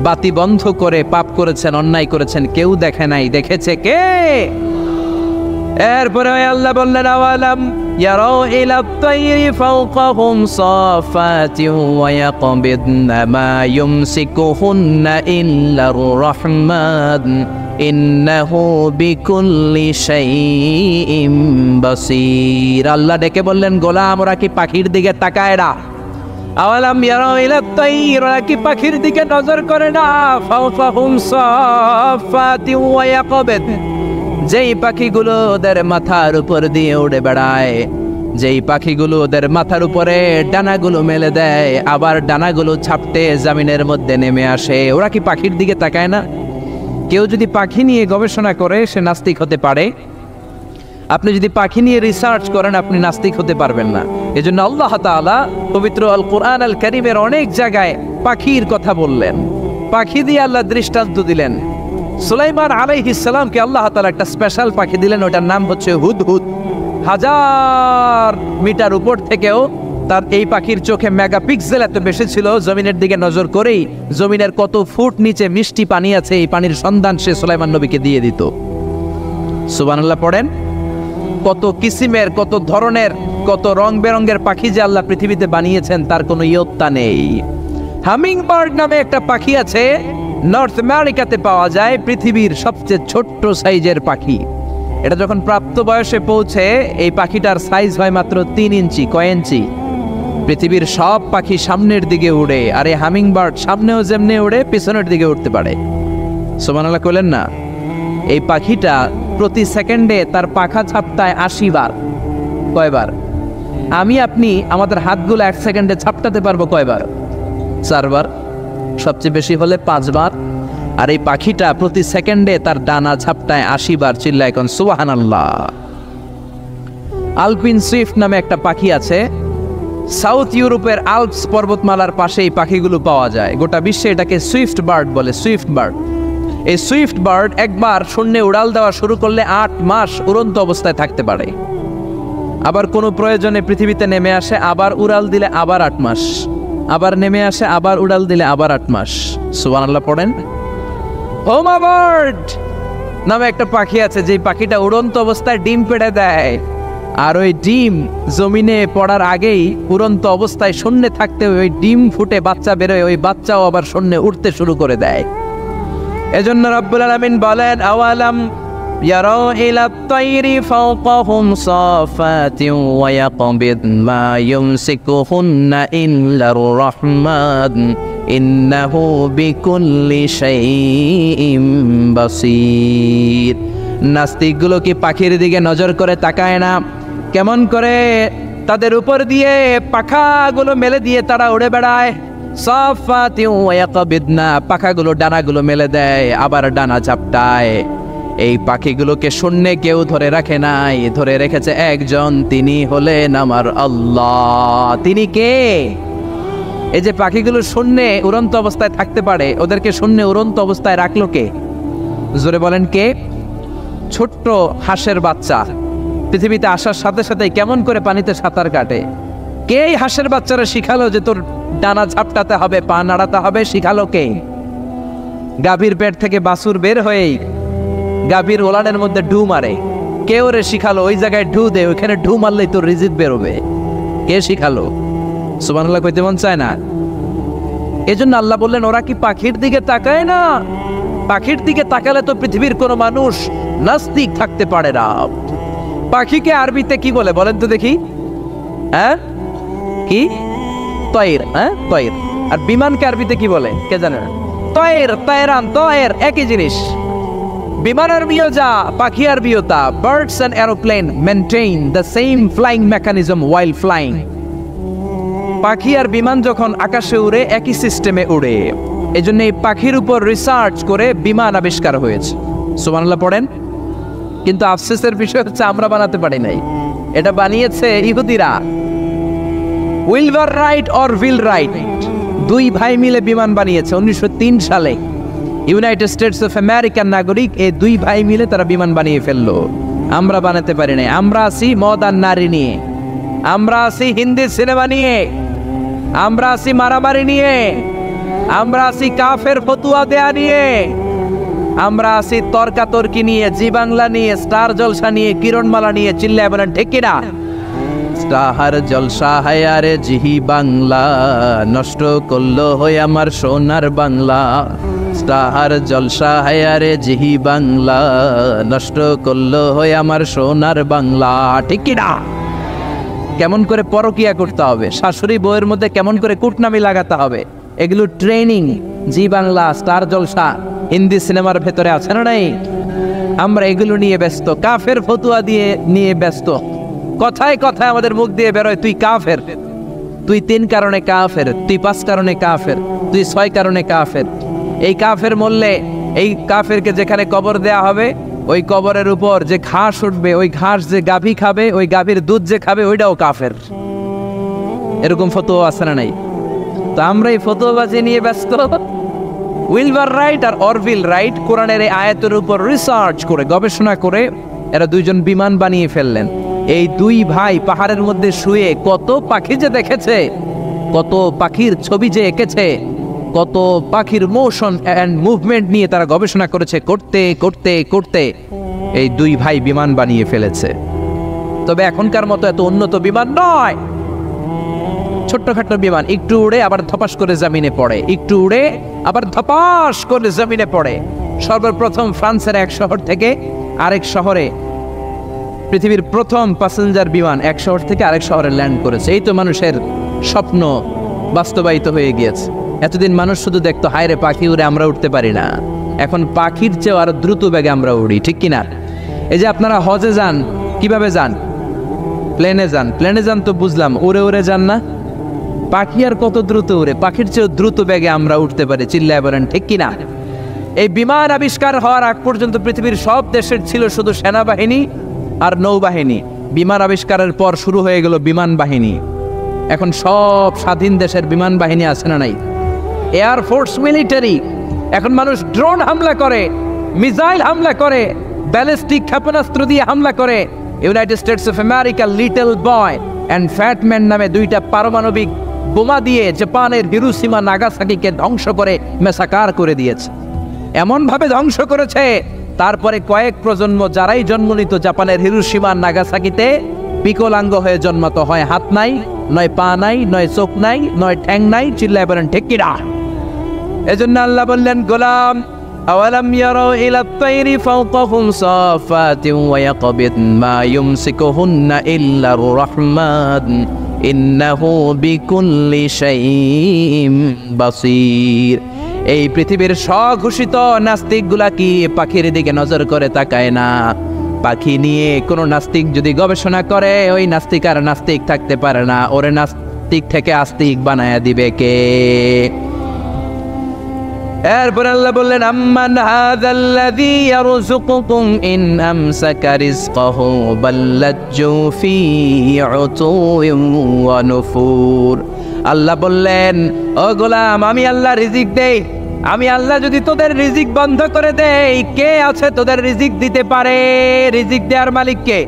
বাতি বন্ধ করে পাপ করেছেন, অন্যায় করেছেন, কেউ দেখে নাই, দেখেছে কে? এরপরে আল্লাহ বললেন, আওয়ালাম ইয়ারাউ ইলাত তায়রি ফাওকাহুম সাফাতিন ওয়া ইয়াকবিদনা মা ইউমসিকুহুন্না ইল্লার রাহমান ইন্নাহু বিকুল্লি শাইইন বাসীর। আল্লাহ ডেকে বললেন, গোলাম ওরা কি পাখির দিকে তাকায় না? আওয়ালাম ইয়ারাউ ইলাত তায়রি, ওরা কি পাখির দিকে নজর করে না? ফাওকাহুম সাফাতিন ওয়া ইয়াকবিদ, যেই পাখিগুলো ওদের মাথার উপর দিয়ে উড়ে বেড়ায়, যেই পাখিগুলো ওদের মাথার উপরে ডানাগুলো মেলে দেয়, আবার ডানাগুলো ছাপতে জমিনের মধ্যে নেমে আসে, ওরা কি পাখির দিকে তাকায় না? কেউ যদি পাখি নিয়ে গবেষণা করে সে নাস্তিক হতে পারে। আপনি যদি পাখি নিয়ে রিসার্চ করেন আপনি নাস্তিক হতে পারবেন না। এজন্য আল্লাহ তাআলা পবিত্র আল কোরআন আল কারীমের অনেক জায়গায় পাখির কথা বললেন, পাখি দিয়ে আল্লাহ দৃষ্টান্ত দিলেন। সুলাইমান আলাইহিস সালামকে আল্লাহ তাআলা একটা স্পেশাল পাখি দিলেন, ওটার নাম হচ্ছে হুদহুদ। 1000 মিটার উপর থেকেও তার এই পাখির চোখে মেগাপিক্সেল এত বেশি ছিল, জমিনের দিকে নজর করেই জমিনের কত ফুট নিচে মিষ্টি পানি আছে এই পানির সন্ধান সে সুলাইমান নবীকে দিয়ে দিত। সুবহানাল্লাহ পড়েন। কত কিসিমের, কত ধরনের, কত রং বেরঙের পাখি যে আল্লাহ পৃথিবীতে বানিয়েছেন তার কোনো ইয়ত্তা নেই। হামিং বার্ড নামে একটা পাখি আছে, নর্থ আমেরিকাতে পাওয়া যায়, পৃথিবীর সবচেয়ে ছোট্ট সাইজের পাখি। এটা যখন প্রাপ্ত বয়সে পৌঁছে এই পাখিটার সাইজ হয় মাত্র 3 ইঞ্চি। কয় ইঞ্চি? পৃথিবীর সব পাখি সামনের দিকে উড়ে, আর এই হামিং বার্ড সামনেও যেমনি উড়ে পিছনের দিকে উঠতে পারে। সুবহানাল্লাহ কইলেন না? এই পাখিটা প্রতি সেকেন্ডে তার পাখা ঝাপটায় 80 বার। কয়বার? আমি আপনি আমাদের হাতগুলো 1 সেকেন্ডে ঝাপটাতে পারবো কয়বার? 4 বার, সবচেয়ে বেশি হলে 5 বার। আর এই পাখিটা প্রতি সেকেন্ডে তার ডানা ঝাপটায় 80 বার। চিল্লায় এখন সুবহানাল্লাহ। আলপিন সুইফট নামে একটা পাখি আছে, সাউথ ইউরোপের আল্পস পর্বতমালার পাশে এই পাখিগুলো পাওয়া যায়। গোটা বিশ্বে এটাকে সুইফট বার্ড বলে, সুইফট বার্ড। এই সুইফট বার্ড একবার শূন্যে উড়াল দেওয়া শুরু করলে 8 মাস উড়ন্ত অবস্থায় থাকতে পারে। আবার কোনো প্রয়োজনে পৃথিবীতে নেমে আসে, আবার উড়াল দিলে আবার 8 মাস, আবার নেমে আসে, আবার উড়াল দিলে আবার 8 মাস। সুবহানাল্লাহ পড়েন। হোমা বার্ড নামে একটা পাখি আছে, যে পাখিটা উড়ন্ত অবস্থায় ডিম পেড়ে দেয়, আর ওই ডিম জমিনে পড়ার আগেই উড়ন্ত অবস্থায় শূন্যে থাকতে ওই ডিম ফুটে বাচ্চা বেরোয়, ওই বাচ্চাও আবার শূন্যে উঠতে শুরু করে দেয়। এজন্য রব্বুল আলামিন বলেন, আওয়ালাম ইয়ারাউ ইলাত তায়রি ফাওকাহুম সাফাতিন ওয়া ইয়াকবিদ মা ইউমসিকুহুন্না ইল্লার রাহমান ইন্নাহু বিকুল্লি শাইইন বাসীর। নাস্তিকগুলো কি পাখির দিকে নজর করে তাকায় না? কেমন করে তাদের উপর দিয়ে পাখাগুলো মেলে দিয়ে তারা উড়ে বেড়ায়। সাফাতিন ওয়া ইয়াকবিদনা, পাখাগুলো ডানাগুলো মেলে দেয়, আবার ডানা ঝাপটায়। এই পাখিগুলোকে শূন্যে কেউ ধরে রাখে নাই, ধরে রেখেছে একজন, তিনি হলেন আমার আল্লাহ। তিনি কে? এই যে পাখিগুলো শূন্যে উড়ন্ত অবস্থায় থাকতে পারে, ওদেরকে শূন্যে উড়ন্ত অবস্থায় রাখলো কে? জোরে বলেন কে? ছোট্ট হাঁসের বাচ্চা পৃথিবীতে আসার সাথে সাথে কেমন করে পানিতে সাঁতার কাটে? কে এই হাঁসের বাচ্চারা শিখালো যে তোর ডানা ঝাপটাতে হবে, পা নাড়াতে হবে? শিখালো কে? গাভীর পেট থেকে বাছুর বের হয়েই গাভীর ওলানের মধ্যে ঢু মারে, কে ওরে শিখালো ওই জায়গায় ঢু দে, ওইখানে ঢু মারলেই তোর রিজিক বেরোবে? কে শিখালো? সুবহানাল্লাহ কইতে মন চায় না? এজন্য আল্লাহ বললেন, ওরা কি পাখির দিকে তাকায় না? পাখির দিকে তাকালে তো পৃথিবীর কোনো মানুষ নাস্তিক থাকতে পারে না। পাখিকে আরবিতে কি বলে বলেন তো দেখি? হ্যাঁ, কি? তয়ের। হ্যাঁ, তয়ের। আর বিমানকে আরবিতে কি বলে কে জানে? তয়ের, তয়রান, তয়ের একই জিনিস। বিমান আরবিও যা, পাখি আরবিও তা। Birds and aeroplane maintain the same flying mechanism while flying. পাখি আর বিমান যখন আকাশে উড়ে একই সিস্টেমে উড়ে। এজন্য এই পাখির উপর রিসার্চ করে বিমান আবিষ্কার হয়েছে। সুবহানাল্লাহ পড়েন। কিন্তু আফসোসের বিষয় হচ্ছে আমরা বানাতে পারি নাই, এটা বানিয়েছে ইহুদিরা। Wilbur right or will write, দুই ভাই মিলে বিমান বানিয়েছে 1903 সালে। ইউনাইটেড স্টেটস অফ আমেরিকার নাগরিক, এই দুই ভাই মিলে তারা বিমান বানিয়ে ফেললো। আমরা বানাতে পারি নাই। আমরা আছি মদ আর নারী নিয়ে, আমরা আছি হিন্দি সিনেমা নিয়ে, আমরা আছি মারামারি নিয়ে, আমরা আছি কাফের ফতুয়া দেয়া নিয়ে, আমরা আছি তর্কাতর্কি নিয়ে, জি বাংলা নিয়ে, স্টার জলসা নিয়ে, কিরণমালা নিয়ে। চিল্লায় বলেন ঠিক কিনা? স্টার জলসা হায়ারে জিহি বাংলা, নষ্ট করলো হয়ে আমার সোনার বাংলা। স্টার জলসা হায়ারে জিহি বাংলা, নষ্ট করলো হয়ে আমার সোনার বাংলা। ঠিক কিনা? কেমন করে পরকিয়া করতে হবে, শাশুড়ি বউয়ের মধ্যে কেমন করে কুটনামি লাগাতে হবে, এগুলো ট্রেনিং জি বাংলা, স্টার জলসা, হিন্দি সিনেমার ভেতরে আছে না নাই? আমরা এগুলো নিয়ে ব্যস্ত, কাফের ফতুয়া নিয়ে ব্যস্ত। কথায় কথায় আমাদের মুখ দিয়ে বেরোয়, তুই কাফের, তুই 3 কারণে কাফের, তুই 5 কারণে কাফের, তুই 6 কারণে কাফের। এই কাফের মরলে, এই কাফেরকে যেখানে কবর দেয়া হবে, ওই কবরের উপর যে ঘাস উঠবে, ওই ঘাস যে গাভী খাবে, ওই গাভীর দুধ যে খাবে, ওইটাও কাফের। এরকম ফতোয়া আছে না নাই? তো আমরা এই ফতোয়াবাজি নিয়ে ব্যস্ত। উইলবার রাইট আর অরভিল রাইট কোরআনের এই আয়াতের উপর রিসার্চ করে, গবেষণা করে এরা 2জন বিমান বানিয়ে ফেললেন। এই 2 ভাই পাহাড়ের মধ্যে শুয়ে কত পাখি যে দেখেছে, কত পাখির ছবি যে এঁকেছে, কত পাখির মোশন অ্যান্ড মুভমেন্ট নিয়ে তারা গবেষণা করেছে। করতে করতে করতে এই 2 ভাই বিমান বানিয়ে ফেলেছে। তবে এখনকার মতো এত উন্নত বিমান নয়, ছোট্টখাট্ট বিমান, একটু উড়ে আবার ধপাস করে জমিনে পড়ে, একটু উড়ে আবার ধপাস করে জমিনে পড়ে। সর্বপ্রথম ফ্রান্সের এক শহর থেকে আরেক শহরে, পৃথিবীর প্রথম প্যাসেঞ্জার বিমান এক শহর থেকে আরেক শহরে ল্যান্ড করেছে। এই তো মানুষের স্বপ্ন বাস্তবায়িত হয়ে গিয়েছে। এতদিন মানুষ শুধু দেখতো, হায় রে পাখি উড়ে, আমরা উঠতে পারি না। এখন পাখির চেয়েও আরো দ্রুত বেগে আমরা উড়ি, ঠিক কিনা? এই যে আপনারা হজে যান, কিভাবে যান? প্লেনে যান। প্লেনে যান তো বুঝলাম, উড়ে উড়ে যান না? পাখি আর কত দ্রুত উড়ে, পাখির চেয়েও দ্রুত বেগে আমরা উঠতে পারি, চিল্লায় বলেন ঠিক কিনা? এই বিমান আবিষ্কার হওয়ার আগ পর্যন্ত পৃথিবীর সব দেশের ছিল শুধু সেনাবাহিনী আর নৌবাহিনী। বিমান আবিষ্কারের পর শুরু হয়ে গেল বিমান বাহিনী। এখন সব স্বাধীন দেশের বিমান বাহিনী আছে না নাই? Air force, military. এখন মানুষ ড্রোন হামলা করে, মিসাইল হামলা করে, ব্যালিস্টিক ক্ষেপণাস্ত্র দিয়ে হামলা করে। United states of America little boy and fat man নামে 2টা পারমাণবিক বোমা দিয়ে জাপানের হিরোশিমা নাগাসাকিকে ধ্বংস করে মেসাকার করে দিয়েছে। এমনভাবে ধ্বংস করেছে, তারপরে কয়েক প্রজন্ম যারাই জন্ম নিত জাপানের হিরোশিমা নাগাসাকিতে, বিকলাঙ্গ হয়ে জন্মাতো। হয় হাত নাই, নয় পা নাই, নয় চোখ নাই, নয় ঠ্যাং নাই, চিল্লায় বলেন ঠিক কিনা? এজন্য আল্লাহ বললেন, গোলাম আওয়ালাম ইয়ারাউ ইলা আত-তায়রি ফাওকাহুম সাফাতিন ওয়া ইয়াকবিদ মা ইউমসিকুহুন্না ইল্লার রাহমান ইন্নাহু বিকুল্লি শাইইন বাসীর। এই পৃথিবীর স্বঘোষিত নাস্তিকগুলা কি পাখির দিকে নজর করে তাকায় না? পাখি নিয়ে কোনো নাস্তিক যদি গবেষণা করে, ওই নাস্তিক আর নাস্তিক থাকতে পারে না। ওরে নাস্তিক থেকে আস্তিক বানায়া দিবে কে? এরপর আল্লাহ বললেন, আম্মান হাযাল্লাযী ইয়ারযুকুকুম ইন আমসাকা রিজকাহু বাল্লাজ্জু ফী উতুওয়িন ওয়া নুফুর। আল্লাহ বললেন, ও গোলাম, আমি আল্লাহ রিজিক দেই। আমি আল্লাহ যদি তোদের রিজিক বন্ধ করে দেই, কে আছে তোদের রিজিক দিতে পারে? রিজিক দেওয়ার মালিক কে?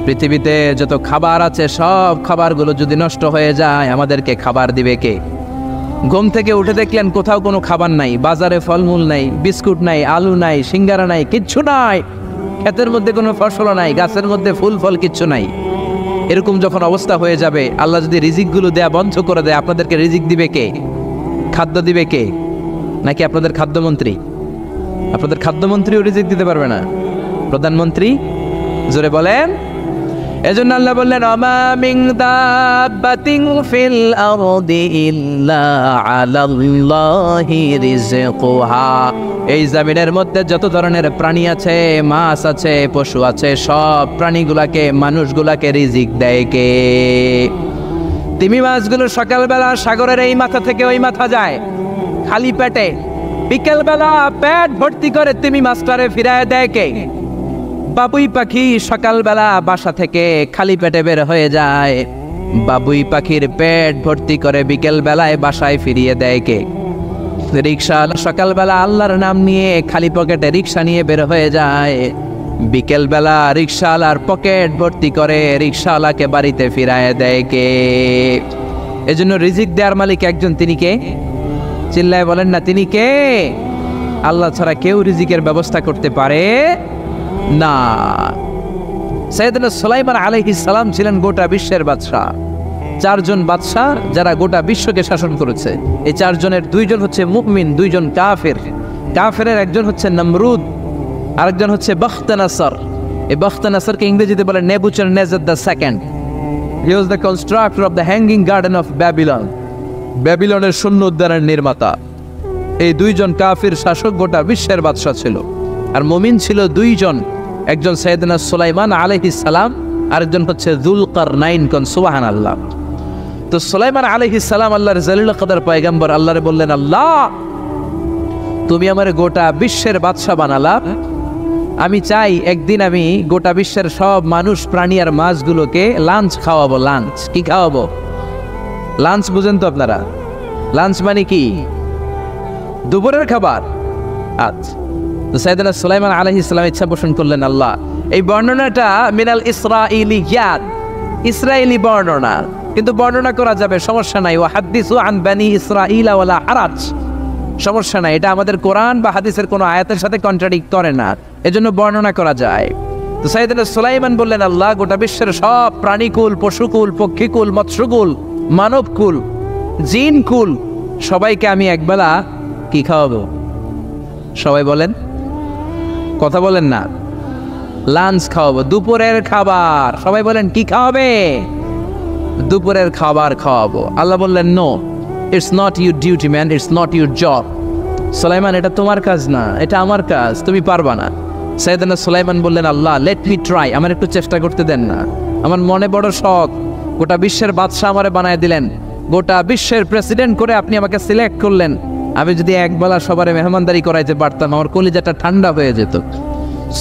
পৃথিবীতে যত খাবার আছে, সব খাবারগুলো যদি নষ্ট হয়ে যায়, আমাদেরকে খাবার দিবে কে? ঘুম থেকে উঠে দেখলেন কোথাও কোনো খাবার নাই, বাজারে ফলমূল নাই, বিস্কুট নাই, আলু নাই, সিঙ্গারা নাই, কিচ্ছু নাই। ক্ষেতের মধ্যে কোনো ফসল নাই, গাছের মধ্যে ফুল ফল কিচ্ছু নাই। এরকম যখন অবস্থা হয়ে যাবে, আল্লাহ যদি রিজিকগুলো দেয়া বন্ধ করে দেয়, আপনাদেরকে রিজিক দিবে কে? খাদ্য দিবে কে? নাকি আপনাদের খাদ্যমন্ত্রী? আপনাদের খাদ্যমন্ত্রীও রিজিক দিতে পারবে না? প্রধানমন্ত্রী? জোরে বলেন। এজন্য আল্লাহ বললেন, ওমা মিন দাব্বাতিন ফিল আরদি ইল্লা আলাল্লাহি রিজকুহা। এই জমিনের মধ্যে যত ধরনের প্রাণী আছে, মাছ আছে, পশু আছে, সব প্রাণীগুলাকে, মানুষগুলাকে রিজিক দেয় কে? তিমি মাছগুলো সকালবেলা সাগরের এই মাথা থেকে ওই মাথা যায় খালি পেটে, বিকেলবেলা পেট ভর্তি করে তিমি মাছটারে ফিরায় দেয় কে? বাবুই পাখি সকালবেলা বাসা থেকে খালি পেটে বের হয়ে যায়, বাবুই পাখির পেট ভর্তি করে বিকেল বেলায় বাসায় ফিরিয়ে দেয় কে? রিক্সাওয়ালা সকালবেলা আল্লাহর নাম নিয়ে খালি পকেটে রিক্সা নিয়ে বের হয়ে যায়, বিকেল বেলা রিক্সাওয়ালার পকেট ভর্তি করে রিক্সাওয়ালাকে বাড়িতে ফিরায় দেয় কে? এজন্য রিজিক দেওয়ার মালিক একজন, তিনি কে? চিল্লায় বলেন না, তিনি কে? আল্লাহ ছাড়া কেউ রিজিকের ব্যবস্থা করতে পারে না। সাইয়েদনা সুলাইমান আলাইহিস সালাম ছিলেন গোটা বিশ্বের বাদশা। 4 জন বাদশা যারা গোটা বিশ্বকে শাসন করেছে। এই 4 জনের 2 জন হচ্ছে মুমিন, 2 জন কাফের। কাফেরের একজন হচ্ছে নমরুদ, আরেকজন হচ্ছে বখতনাসর। এই বখতনাসরকে ইংরেজিতে বলে Nebuchadnezzar the second. He was the constructor of the hanging garden of Babylon. ব্যাবিলনের শূন্য উদ্যানের নির্মাতা। এই 2 জন কাফির শাসক গোটা বিশ্বের বাদশা ছিল। আর মুমিন ছিল দুইজন, একজন সাইয়েদনা সুলাইমান আলাইহিস সালাম, আরেকজন হচ্ছে যুলকারনাইন। কোন সুবহানাল্লাহ। তো সুলাইমান আলাইহিস সালাম আল্লাহর জালিল কদর পয়গম্বর, আল্লাহরে বললেন, আল্লাহ তুমি আমারে গোটা বিশ্বের বাদশা বানালা, আমি চাই একদিন আমি গোটা বিশ্বের সব মানুষ, প্রাণী আর মাছগুলোকে লাঞ্চ খাওয়াবো। লাঞ্চ কি খাওয়াবো? লাঞ্চ বুঝেন তো আপনারা? লাঞ্চ মানে কি? দুপুরের খাবার। আচ্ছা, তো সাইয়েদনা সুলাইমান আলাইহিস সালাম ইচ্ছা পোষণ করলেন, আল্লাহ এই বর্ণনাটা মিনাল ইসরাইলিয়াত, ইসরায়েলি বর্ণনা, কিন্তু বর্ণনা করা যাবে, সমস্যা নাই। ওয়া হাদিসু আন বানি ইসরাঈলা ওয়ালা হারাজ, সমস্যা নাই, এটা আমাদের কোরআন বা হাদিসের কোনো আয়াতের সাথে কন্ট্রাডিক্ট করে না, এজন্য বর্ণনা করা যায়। তো সাইয়েদনা সুলাইমান বললেন, আল্লাহ গোটা বিশ্বের সব প্রাণীকুল, পশুকুল, পক্ষীকুল, মৎস্যকুল, মানবকুল, জিনকুল, সবাইকে আমি একবেলা কি খাওয়াবো? সবাই বলেন, কথা বলেন না। লাঞ্চ খাওয়াবো, দুপুরের খাবার। সবাই বলেন কি খাওয়াবে? দুপুরের খাবার খাওয়াবো। আল্লাহ বললেন, no, it's not your duty man, it's not your job. Sulaiman, এটা তোমার কাজ না, এটা আমার কাজ, তুমি পারবা না। সাইয়েদনা সুলাইমান বললেন, আল্লাহ লেট মি ট্রাই, আমার একটু চেষ্টা করতে দেন না, আমার মনে বড় শখ, গোটা বিশ্বের বাদশা আমারে বানায় দিলেন, গোটা বিশ্বের প্রেসিডেন্ট করে আপনি আমাকে সিলেক্ট করলেন, আমি যদি একবেলা সবারে মেহমানদারি করাইতে পারতাম, আমার কলিজাটা ঠান্ডা হয়ে যেত।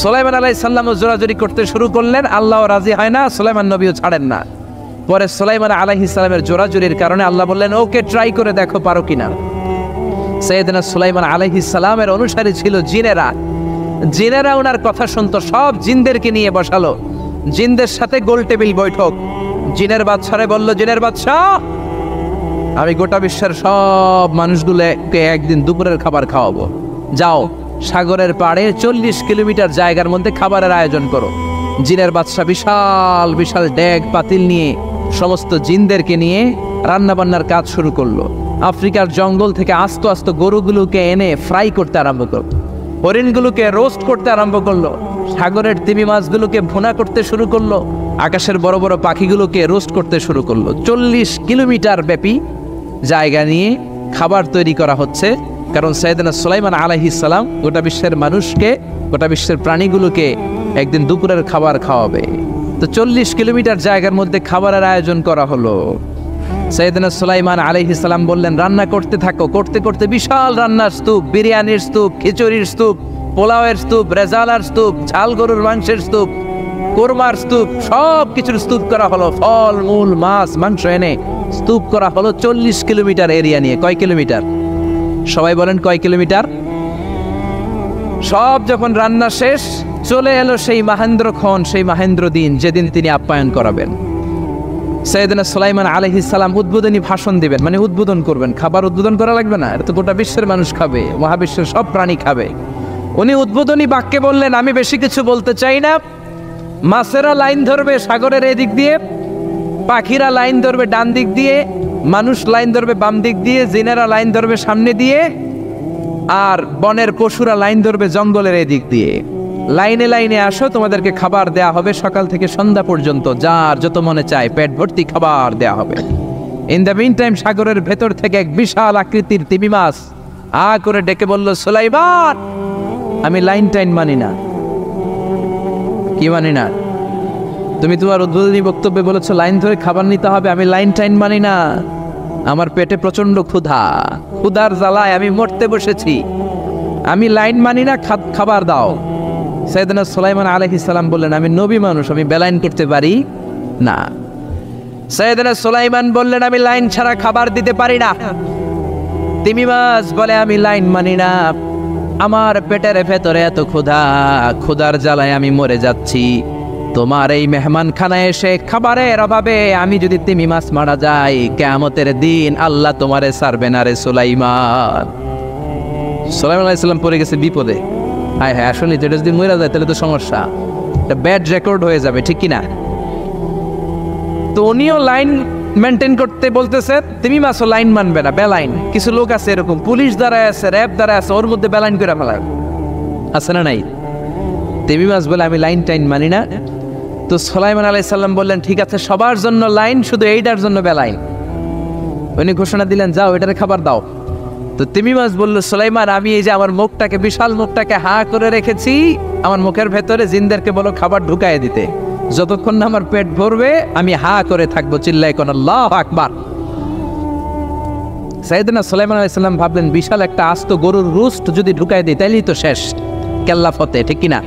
সুলাইমান আলাইহিস সালামও জোরাজুরি করতে শুরু করলেন, আল্লাহও রাজি হয় না, সুলাইমান নবীও ছাড়েন না। পরে সুলাইমান আলাইহিস সালামের জোরাজুরির কারণে আল্লাহ বললেন, ওকে ট্রাই করে দেখো পারো কিনা। সাইয়েদনা সুলাইমান আলাইহিস সালামের অনুসারী ছিল জিনেরা, জিনেরা ওনার কথা শুনতো, সব জিনদেরকে নিয়ে বসালো, জিনদের সাথে গোল টেবিল বৈঠক। জিনের বাদশারে বলল, জিনের বাদশা, আমি গোটা বিশ্বের সব মানুষগুলোকে একদিন দুপুরের খাবার খাওয়াবো, যাও সাগরের পাড়ে 40 কিলোমিটার জায়গার মধ্যে খাবারের আয়োজন করো। জিনের বাদশা বিশাল বিশাল ডেক পাতিল নিয়ে সমস্ত জিনদেরকে নিয়ে রান্না বান্নার কাজ শুরু করলো। আফ্রিকার জঙ্গল থেকে আস্ত আস্ত গরুগুলোকে এনে ফ্রাই করতে আরম্ভ করলো, হরিণগুলোকে রোস্ট করতে আরম্ভ করলো, সাগরের তিমি মাছগুলোকে ভুনা করতে শুরু করলো, আকাশের বড় বড় পাখিগুলোকে রোস্ট করতে শুরু করলো। 40 কিলোমিটার ব্যাপী জায়গা নিয়ে খাবার তৈরি করা হচ্ছে, কারণ সাইয়েদনা সুলাইমান আলাইহিস সালাম গোটা বিশ্বের মানুষকে, গোটা বিশ্বের প্রাণীগুলোকে একদিন দুপুরের খাবার খাওয়াবে। তো 40 কিলোমিটার জায়গার মধ্যে খাবারের আয়োজন করা হলো। সাইয়েদনা সুলাইমান আলাইহিস সালাম বললেন, রান্না করতে থাকো। করতে করতে বিশাল রান্নার স্তূপ, বিরিয়ানির স্তূপ, খিচুড়ির স্তূপ, পোলাওয়ের স্তূপ, রেজালার স্তূপ, ঝাল গরুর মাংসের স্তূপ, কোরমার স্তূপ, সব কিছুর স্তূপ করা হলো। ফল মূল মাছ মাংস এনে স্তূপ করা হলো 40 কিলোমিটার এরিয়া নিয়ে। কয় কিলোমিটার? সবাই বলেন কয় কিলোমিটার? সব যখন রান্না শেষ, চলে এলো সেই মাহেন্দ্রক্ষণ, সেই মাহেন্দ্র দিন, যেদিন তিনি আপ্যায়ন করাবেন। সাইয়েদনা সুলাইমান আলাইহিস সালাম উদ্বোধনী ভাষণ দিবেন, মানে উদ্বোধন করবেন। খাবার উদ্বোধন করা লাগবে না, এটা তো গোটা বিশ্বের মানুষ খাবে, মহাবিশ্বের সব প্রাণী খাবে। উনি উদ্বোধনী বাক্যে বললেন, আমি বেশি কিছু বলতে চাই না, মাছেরা লাইন ধরবে সাগরের এদিক দিয়ে, পাখিরা লাইন ধরবে ডান দিক দিয়ে, মানুষ লাইন ধরবে বাম দিক দিয়ে, জিনেরা লাইন ধরবে সামনে দিয়ে, আর বনের পশুরা লাইন ধরবে জঙ্গলের এদিক দিয়ে। লাইনে লাইনে আসো, তোমাদেরকে খাবার দেয়া হবে সকাল থেকে সন্ধ্যা পর্যন্ত, যার যত মনে চায় পেট ভর্তি খাবার দেয়া হবে। ইন দ্য মিন টাইম সাগরের ভেতর থেকে এক বিশাল আকৃতির তিমি মাছ আ করে ডেকে বলল, সুলাইমান, আমি লাইন টাইন মানি না। কি মানি না? তুমি তোমার উদ্বোধনী বক্তব্যে বলেছো লাইন ধরে খাবার নিতে হবে, আমি লাইন টাইন মানি না। আমার পেটে প্রচন্ড ক্ষুধা, ক্ষুধার জ্বালায় আমি মরতে বসেছি, আমি লাইন মানি না, খাবার দাও। সাইয়েদনা সুলাইমান আলাইহিস সালাম বললেন, আমি নবী মানুষ, আমি বেলাইন করতে পারি না। সাইয়েদনা সুলাইমান বললেন, আমি লাইন ছাড়া খাবার দিতে পারি না। তিমি মাছ বলে, আমি লাইন মানি না, আমার পেটের ভেতরে এত ক্ষুধা, ক্ষুধার জ্বালায় আমি মরে যাচ্ছি। তোমার এই মেহমানখানায় এসে খাবারের অভাবে আমি যদি তিমি মাছ মারা যাই, কিয়ামতের দিন আল্লাহ তোমারে ছাড়বে না রে সুলাইমান। সুলাইমান আলাইহিস সালাম পড়ে গেছে বিপদে। হায় হায়, আসলে যেটা যদি মরে যায় তাহলে তো সমস্যা, এটা ব্যাড রেকর্ড হয়ে যাবে, ঠিক কিনা? তো উনিও লাইন মেনটেন করতে বলতেছে, তিমি মাছও লাইন মানবে না, বেলাইন। কিছু লোক আছে এরকম, পুলিশ দ্বারা আছে, র্যাব দ্বারা আছে, ওর মধ্যে বেলাইন করে ফেলা আছে না নাই? তিমি মাছ বলে, আমি লাইন টাইন মানি না। তো সুলাইমান আলাইহিস সালাম বললেন, ঠিক আছে, সবার জন্য লাইন, শুধু এইটার জন্য বেলাইন। উনি ঘোষণা দিলেন, যাও এটারে খাবার দাও। তো তিমি মাছ বললো, সুলাইমান আমি এই যে আমার মুখটাকে, বিশাল মুখটাকে হা করে রেখেছি, আমার মুখের ভেতরে জিনদেরকে বলো খাবার ঢুকায় দিতে, যতক্ষণ না আমার পেট ভরবে আমি হা করে থাকবো, চিল্লাই কোন আল্লাহু আকবার। সাইয়েদনা সুলাইমান আলাইহিস সালাম ভাবলেন বিশাল একটা আস্ত গরুর রোস্ট যদি ঢুকায় দিই তাইলেই তো শেষ, কেল্লা ফতে, ঠিক কিনা?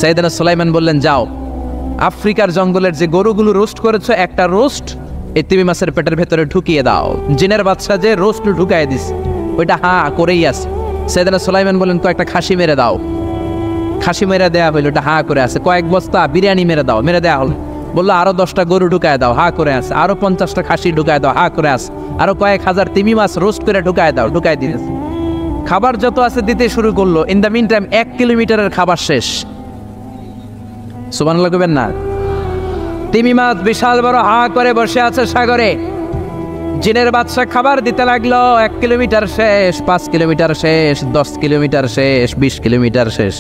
সাইয়েদনা সুলাইমান বললেন, যাও আফ্রিকার জঙ্গলের যে গরুগুলো রোস্ট করেছো একটা রোস্ট এই তিমি মাছের পেটের ভেতরে ঢুকিয়ে দাও। জিনের বাচ্চা যে রোস্ট ঢুকায় দিস ওইটা হা করেই আছে। সাইয়েদনা সুলাইমান বললেন, কয়েকটা খাসি মেরে দাও। খাসি মেরে দেওয়া হইলো, ওটা হা করে আছে। কয়েক বস্তা বিরিয়ানি মেরে দাও, মেরে দেওয়া হলো। বললো আরো 10টা গরু ঢুকায় দাও, হা করে আছে। আরো 50টা খাসি ঢুকায় দাও, হা করে আছে। আরো কয়েক হাজার তিমি মাছ রোস্ট করে ঢুকায় দাও, ঢুকায় দিয়েছে। খাবার যত আছে দিতে শুরু করলো। ইন দ্য মিন টাইম 1 কিলোমিটারের খাবার শেষ। সুবহানাল্লাহ কইবেন না? তিমি মাছ বিশাল বড় হা করে বসে আছে সাগরে। জিনের বাদশা খাবার দিতে লাগলো। 1 কিলোমিটার শেষ, 5 কিলোমিটার শেষ, 10 কিলোমিটার শেষ, 20 কিলোমিটার শেষ,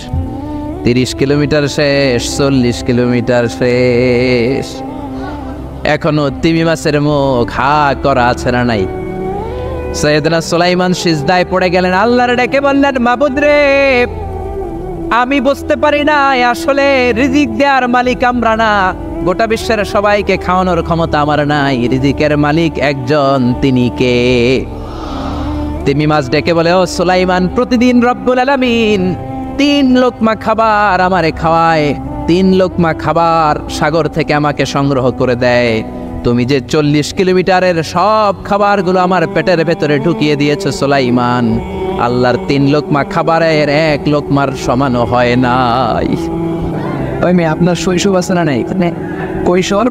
30 কিলোমিটার শেষ, 40 কিলোমিটার শেষ। এখনো তিমি মাছের মুখ হা করা আছে না নাই? সাইয়েদনা সুলাইমান সিজদায় পড়ে গেলেন, আল্লাহর ডেকে বললেন, মাবুদ রে, আমি বুঝতে পারি না আসলে রিজিক দেওয়ার মালিক আমরা না, গোটা বিশ্বের সবাইকে খাওয়ানোর ক্ষমতা আমার নাই, রিজিকের মালিক একজন, তিনি কে? তিমি মাছ ডেকে বলে, ও সুলাইমান, প্রতিদিন রব্বুল আলামিন 3 লোকমা খাবার আমারে খাওয়ায়, 3 লোকমা খাবার সাগর থেকে আমাকে সংগ্রহ করে দেয়। তুমি যে 40 কিলোমিটারের সব খাবারগুলো আমার পেটের ভেতরে ঢুকিয়ে দিয়েছো সুলাইমান, আল্লাহর 3 লোকমা খাবারের 1 লোকমার সমানও হয় নাই। ওই মেয়ে আপনার শৈশব আছে না নাই? কৈশোর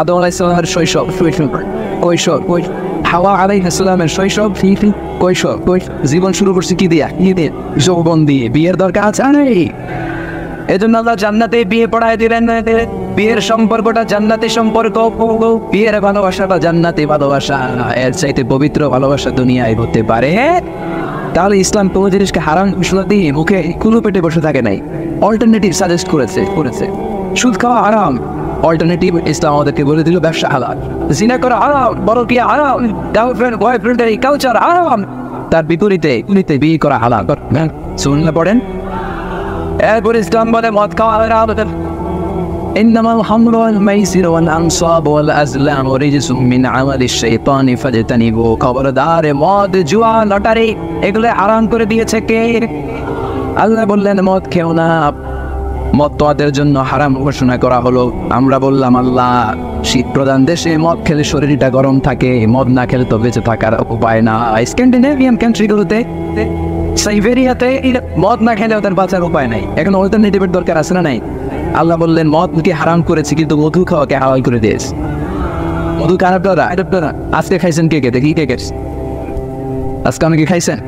আদম আলাইহিস সালামের শৈশব, কৈশোর হাওয়া আলাইহিস সালামের শৈশব, কৈশোর জীবন শুরু করছে কি দিয়া? যৌবন দিয়ে। বিয়ের দরকার আছে নাই? এজন্য আল্লাহ জান্নাতে বিয়ে পড়ায় দিলেন। বিয়ের সম্পর্কটা জান্নাতি সম্পর্ক, বিয়ের ভালোবাসাটা জান্নাতি ভালোবাসা। এর চাইতে পবিত্র ভালোবাসা দুনিয়ায় হতে পারে? তাহলে ইসলাম কোনো জিনিসকে হারাম ঘোষণা দিয়ে মুখে কুলো পেটে বসে থাকে নাই, অল্টারনেটিভ সাজেস্ট করেছে। সুদ খাওয়া হারাম, অল্টারনেটিভ ইসলাম আমাদেরকে বলে দিল ব্যবসা হালাল। জিনা করা হারাম, বড়কিয়া হারাম, গার্লফ্রেন্ড বয়ফ্রেন্ডের এই কালচার হারাম। তার বিপরীতে বিয়ে করা হালাল। শুনলে পড়েন। এরপর ইসলাম বলে মদ খাওয়া হারাম। إنما الخمر والميسر والأنصاب والأزلام رجس من عمل الشيطان فاجتنبوه। খবরদার, মদ, জুয়া, লটারি এগুলো হারাম করে দিয়েছে কে? আল্লাহ বললেন মদ খেও না। মদ তোমাদের জন্য হারাম ঘোষণা করা হলো। আমরা বললাম আল্লাহ, শীত প্রধান দেশে মদ খেলে শরীরটা গরম থাকে, মদ না খেলে তো বেঁচে থাকার উপায় না। স্ক্যান্ডিনেভিয়ান কান্ট্রিগুলোতে, সাইবেরিয়াতে মদ না খেলে ওদের বাঁচার উপায় নাই। এখন অল্টারনেটিভের দরকার আছে না নাই? আল্লাহ বললেন মদকে হারাম করেছি কিন্তু মধু খাওয়াকে হালাল করে দিয়েছে। মধু খারাপ না। আজকে খাইছেন কে? দেখি কে গেছে আজকে? অনেকে খাইছেন?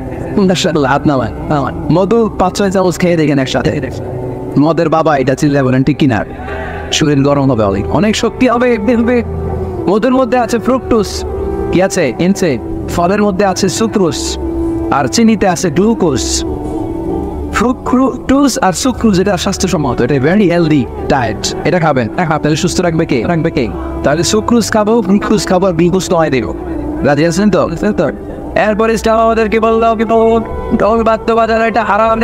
হাত নামান। মধু 5-6 চামচ খেয়ে দেখেন একসাথে। মদের বাবা এটা চিল্লা বলেন, ঠিক কিনা? শরীর গরম হবে, অনেক শক্তি হবে। মধুর মধ্যে আছে ফ্রুকটোজ, কি আছে? ফলের মধ্যে আছে সুক্রোজ, আর চিনিতে আছে গ্লুকোজ। ফ্রুক্টোজ আর সুক্রোজ এটা স্বাস্থ্যসম্মত, এটা ভেরি হেলদি ডায়েট। এটা খাবেন, তাহলে সুস্থ রাখবে কে? তাহলে সুক্রোজ খাবো, গ্লুকোজ খাবো, আর গ্লুকোজ নয় দেবো। রাজি আছেন তো? এরপরে ইসলাম আমাদেরকে বললো ঢোল বাদ্যবাজার এটা হারাম,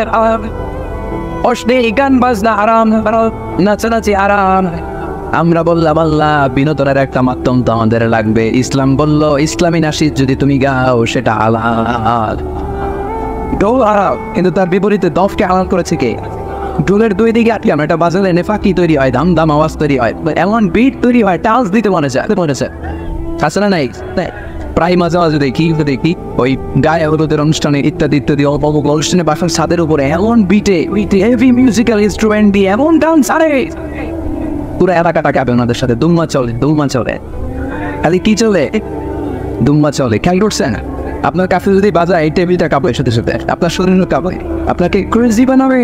অশ্লীল গান বাজনা হারাম, নাচানাচি হারাম। আমরা বললাম আল্লাহ, বিনোদনের একটা মাধ্যম তো আমাদের লাগবে। ইসলাম বলল ইসলামী নাশিদ যদি তুমি গাও সেটা হালাল। ঢোল হারাম, কিন্তু তার বিপরীতে দফকে হালাল করেছে কে? ঢোলের 2 দিকে আটকানো, এটা বাজালে নেফাকি তৈরি হয়, দাম আওয়াজ তৈরি হয়, এমন বিট তৈরি হয়, টাচ দিতে মনে চায়। আছে না নাই? প্রায় মাঝে মাঝে দেখি ওই গায়ে হলুদের অনুষ্ঠানে ইত্যাদি অনুষ্ঠানে বাসার ছাদের উপরে এমন বিটে হেভি মিউজিক্যাল ইনস্ট্রুমেন্ট দিয়ে এমন ডান্স, আরে পুরো এলাকাটা কাঁপে ওনাদের সাথে। দুম্মা চলে। খালি কি চলে? দুম্মা চলে। খেয়াল করছেন? আপনার কাছে যদি বাজায় এই টেবিলটা কাঁপে, সাথে আপনার শরীরও কাঁপে, আপনাকে ক্রেজি বানাবে।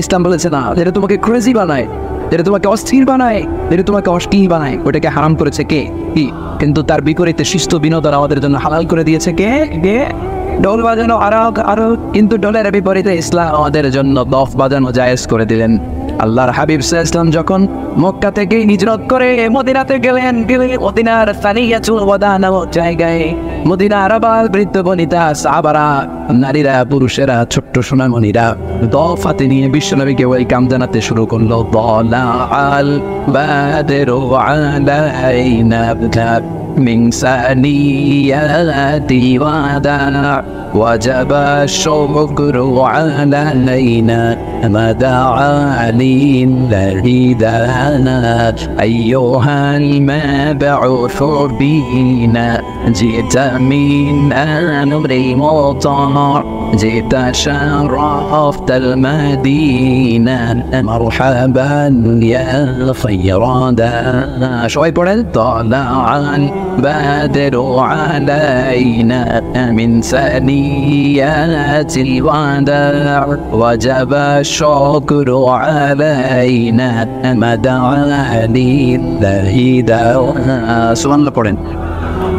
ইসলাম বলেছে না, যেটা তোমাকে ক্রেজি বানায়, যেটা তোমাকে অস্থির বানায়, যেটা তোমাকে অস্থির বানায়, ওটাকে হারাম করেছে কে? কি? কিন্তু তার বিপরীতে সুস্থ বিনোদন আমাদের জন্য হালাল করে দিয়েছে কে? ঢোল বাজানো আরো, কিন্তু ঢোলের বিপরীতে ইসলাম আমাদের জন্য দফ বাজানো জায়েজ করে দিলেন। আল্লাহর হাবিব সাল্লাল্লাহু আলাইহি ওয়াসাল্লাম যখন মক্কা থেকে হিজরত করে মদিনাতে গেলেন, মদিনার সানিয়াতুল ওয়াদা নামক জায়গায় মদিনার আবাল বৃদ্ধ বনিতা সাহাবারা, নারীরা, পুরুষেরা, ছোট্ট সোনামণিরা দফ হাতে নিয়ে বিশ্বনবীকে ওয়েলকাম জানাতে শুরু করলো। আল বাদরু আলাইনা من ثنيات الوداع وجب الشكر علينا ما دعا لله دانا أيها المبعوث بنا جئت من أمر مطاع جئت شرفت المدينة مرحبا يا خير دانا شوي পড়েন طلع البدر علينا من ثنيات الوداع وجب الشكر علينا ما دعا لله دانا সুবহানাল্লাহ পড়েন।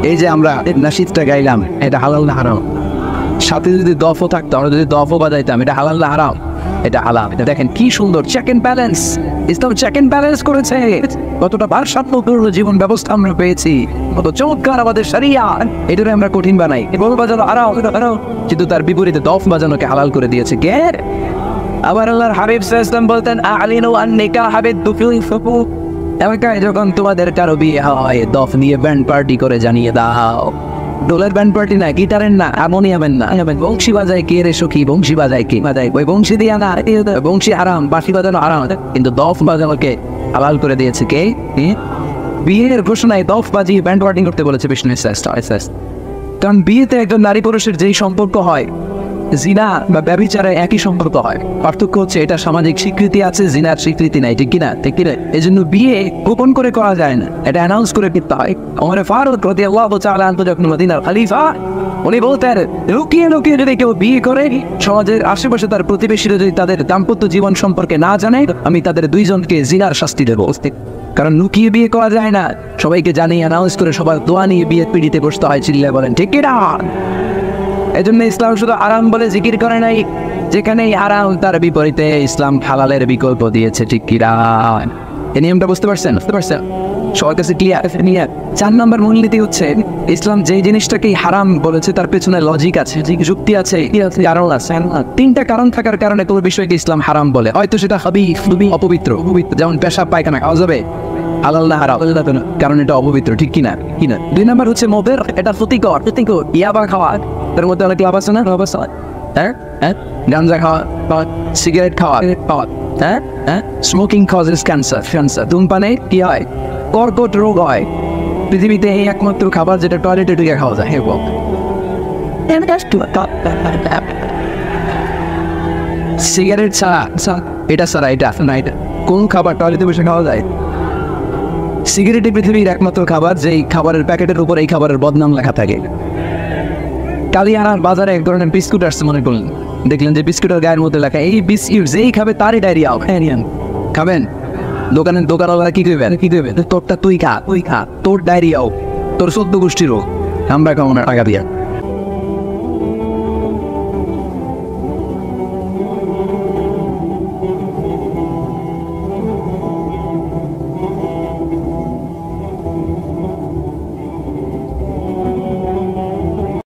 এই যে আমরা নাশিদটা গাইলাম, এটা হালাল না হারাম? সাথে যদি দফও থাকতো, আমরা যদি দফও বাজাইতাম, এটা হালাল না হারাম? এটা হালাল। এটা দেখেন কি সুন্দর check and balance, Islam check and balance করেছে। কতটা ভারসাম্যপূর্ণ জীবন ব্যবস্থা আমরা পেয়েছি, কত চমৎকার আমাদের শরিয়া। এটারে আমরা কঠিন বানাই, বল বাজানো হারাম, কিন্তু তার বিপরীতে দফ বাজানোকে হালাল করে দিয়েছে কে? আবার আল্লাহর হাবিব সাল্লাল্লাহু আলাইহি ওয়াসাল্লাম বলতেন আলিনু আন নিকাহ বিদ-দুফুল ফুকু, এলাকায় যখন তোমাদের কারো বিয়ে হয় দফ নিয়ে ব্যান্ড পার্টি করে জানিয়ে দাও। ডোলের ব্যান্ড পার্টি না, গিটারের না, হারমোনিয়ামের না, বংশী বাজায় কে রে সখী, বংশী বাজায় কে? বাজায় ওই বংশী দিয়ে না, বংশী হারাম, বাঁশি বাজানো হারাম, কিন্তু দফ বাজানোকে হালাল করে দিয়েছে কে? বিয়ের ঘোষণায় দফ বাজিয়ে ব্যান্ড পার্টি করতে বলেছে বিষ্ণু ইসলাম। কারণ বিয়েতে একজন নারী পুরুষের যেই সম্পর্ক হয়, জিনা বা ব্যভিচারে একই সম্পর্ক হয়। পার্থক্য হচ্ছে এটা সামাজিক স্বীকৃতি আছে, জিনার স্বীকৃতি নাই, ঠিক কিনা? ঠিক কিনা? এই জন্য বিয়ে গোপন করে করা যায় না, এটা অ্যানাউন্স করে করতে হয়। ওমর ফারুক রাদিয়াল্লাহু তাআলা আনহু যখন মদিনার খলিফা, উনি বলতেন লুকিয়ে লুকিয়ে যদি কেউ বিয়ে করে, সমাজের আশেপাশে তার প্রতিবেশীরা যদি তাদের দাম্পত্য জীবন সম্পর্কে না জানে, আমি তাদের দুইজনকে জিনার শাস্তি দেবো। কারণ লুকিয়ে বিয়ে করা যায় না, সবাইকে জানিয়ে অ্যানাউন্স করে সবার দোয়া নিয়ে বিয়ে পিড়িতে বসতে হয়। চিল্লায় বলেন ঠিক কিনা? এজন্য ইসলাম শুধু আরাম বলে জিকির করে নাই, যেখানেই আরাম তার বিপরীতে ইসলাম হালালের বিকল্প দিয়েছে, ঠিক কিনা? এই নিয়মটা বুঝতে পারছেন? সবার কাছে ক্লিয়ার? 4 নম্বর মূলনীতি হচ্ছে ইসলাম যে জিনিসটাকেই হারাম বলেছে তার পেছনে লজিক আছে, যুক্তি আছে, কারণ আছে। 3টা কারণ থাকার কারণে কোনো বিষয়কে ইসলাম হারাম বলে। হয়তো সেটা খুবই অপবিত্র, যেমন পেশাব পায়খানা খাওয়া যাবে, হালাল না হারাম? কারণ এটা অপবিত্র, ঠিক কিনা? 2 নম্বর হচ্ছে মদের, এটা ক্ষতিকর। ইয়াবা খাওয়া, তার মধ্যে অনেক লাভ আছে না? হ্যাঁ, গাঞ্জা খাওয়া, সিগারেট খাওয়া, হ্যাঁ, স্মোকিং কজেস ক্যান্সার। ধূমপানে কি হয়? কর্কট রোগ হয়। পৃথিবীতে এই একমাত্র খাবার যেটা টয়লেটে ঢুকে খাওয়া যায়। সিগারেট ছাড়া, এটা ছাড়া, এটা কোন খাবার টয়লেটে বসে খাওয়া যায়? সিগারেটই পৃথিবীর একমাত্র খাবার যেই খাবারের প্যাকেটের উপর এই খাবারের বদনাম লেখা থাকে। কালিয়ানার বাজারে এক ধরনের বিস্কুট আসছে, মনে করলেন, দেখলেন যে বিস্কুটের গায়ের মধ্যে লেখা এই বিস্কুট যেই খাবে তারই ডায়রিয়া খাবেন। দোকানওয়ালা কি করবেন? তোরটা তুই খা, তোর ডায়রিয়া হোক, তোর 14 গোষ্ঠীর হোক, আমরা খাবো না টাকা দিয়া।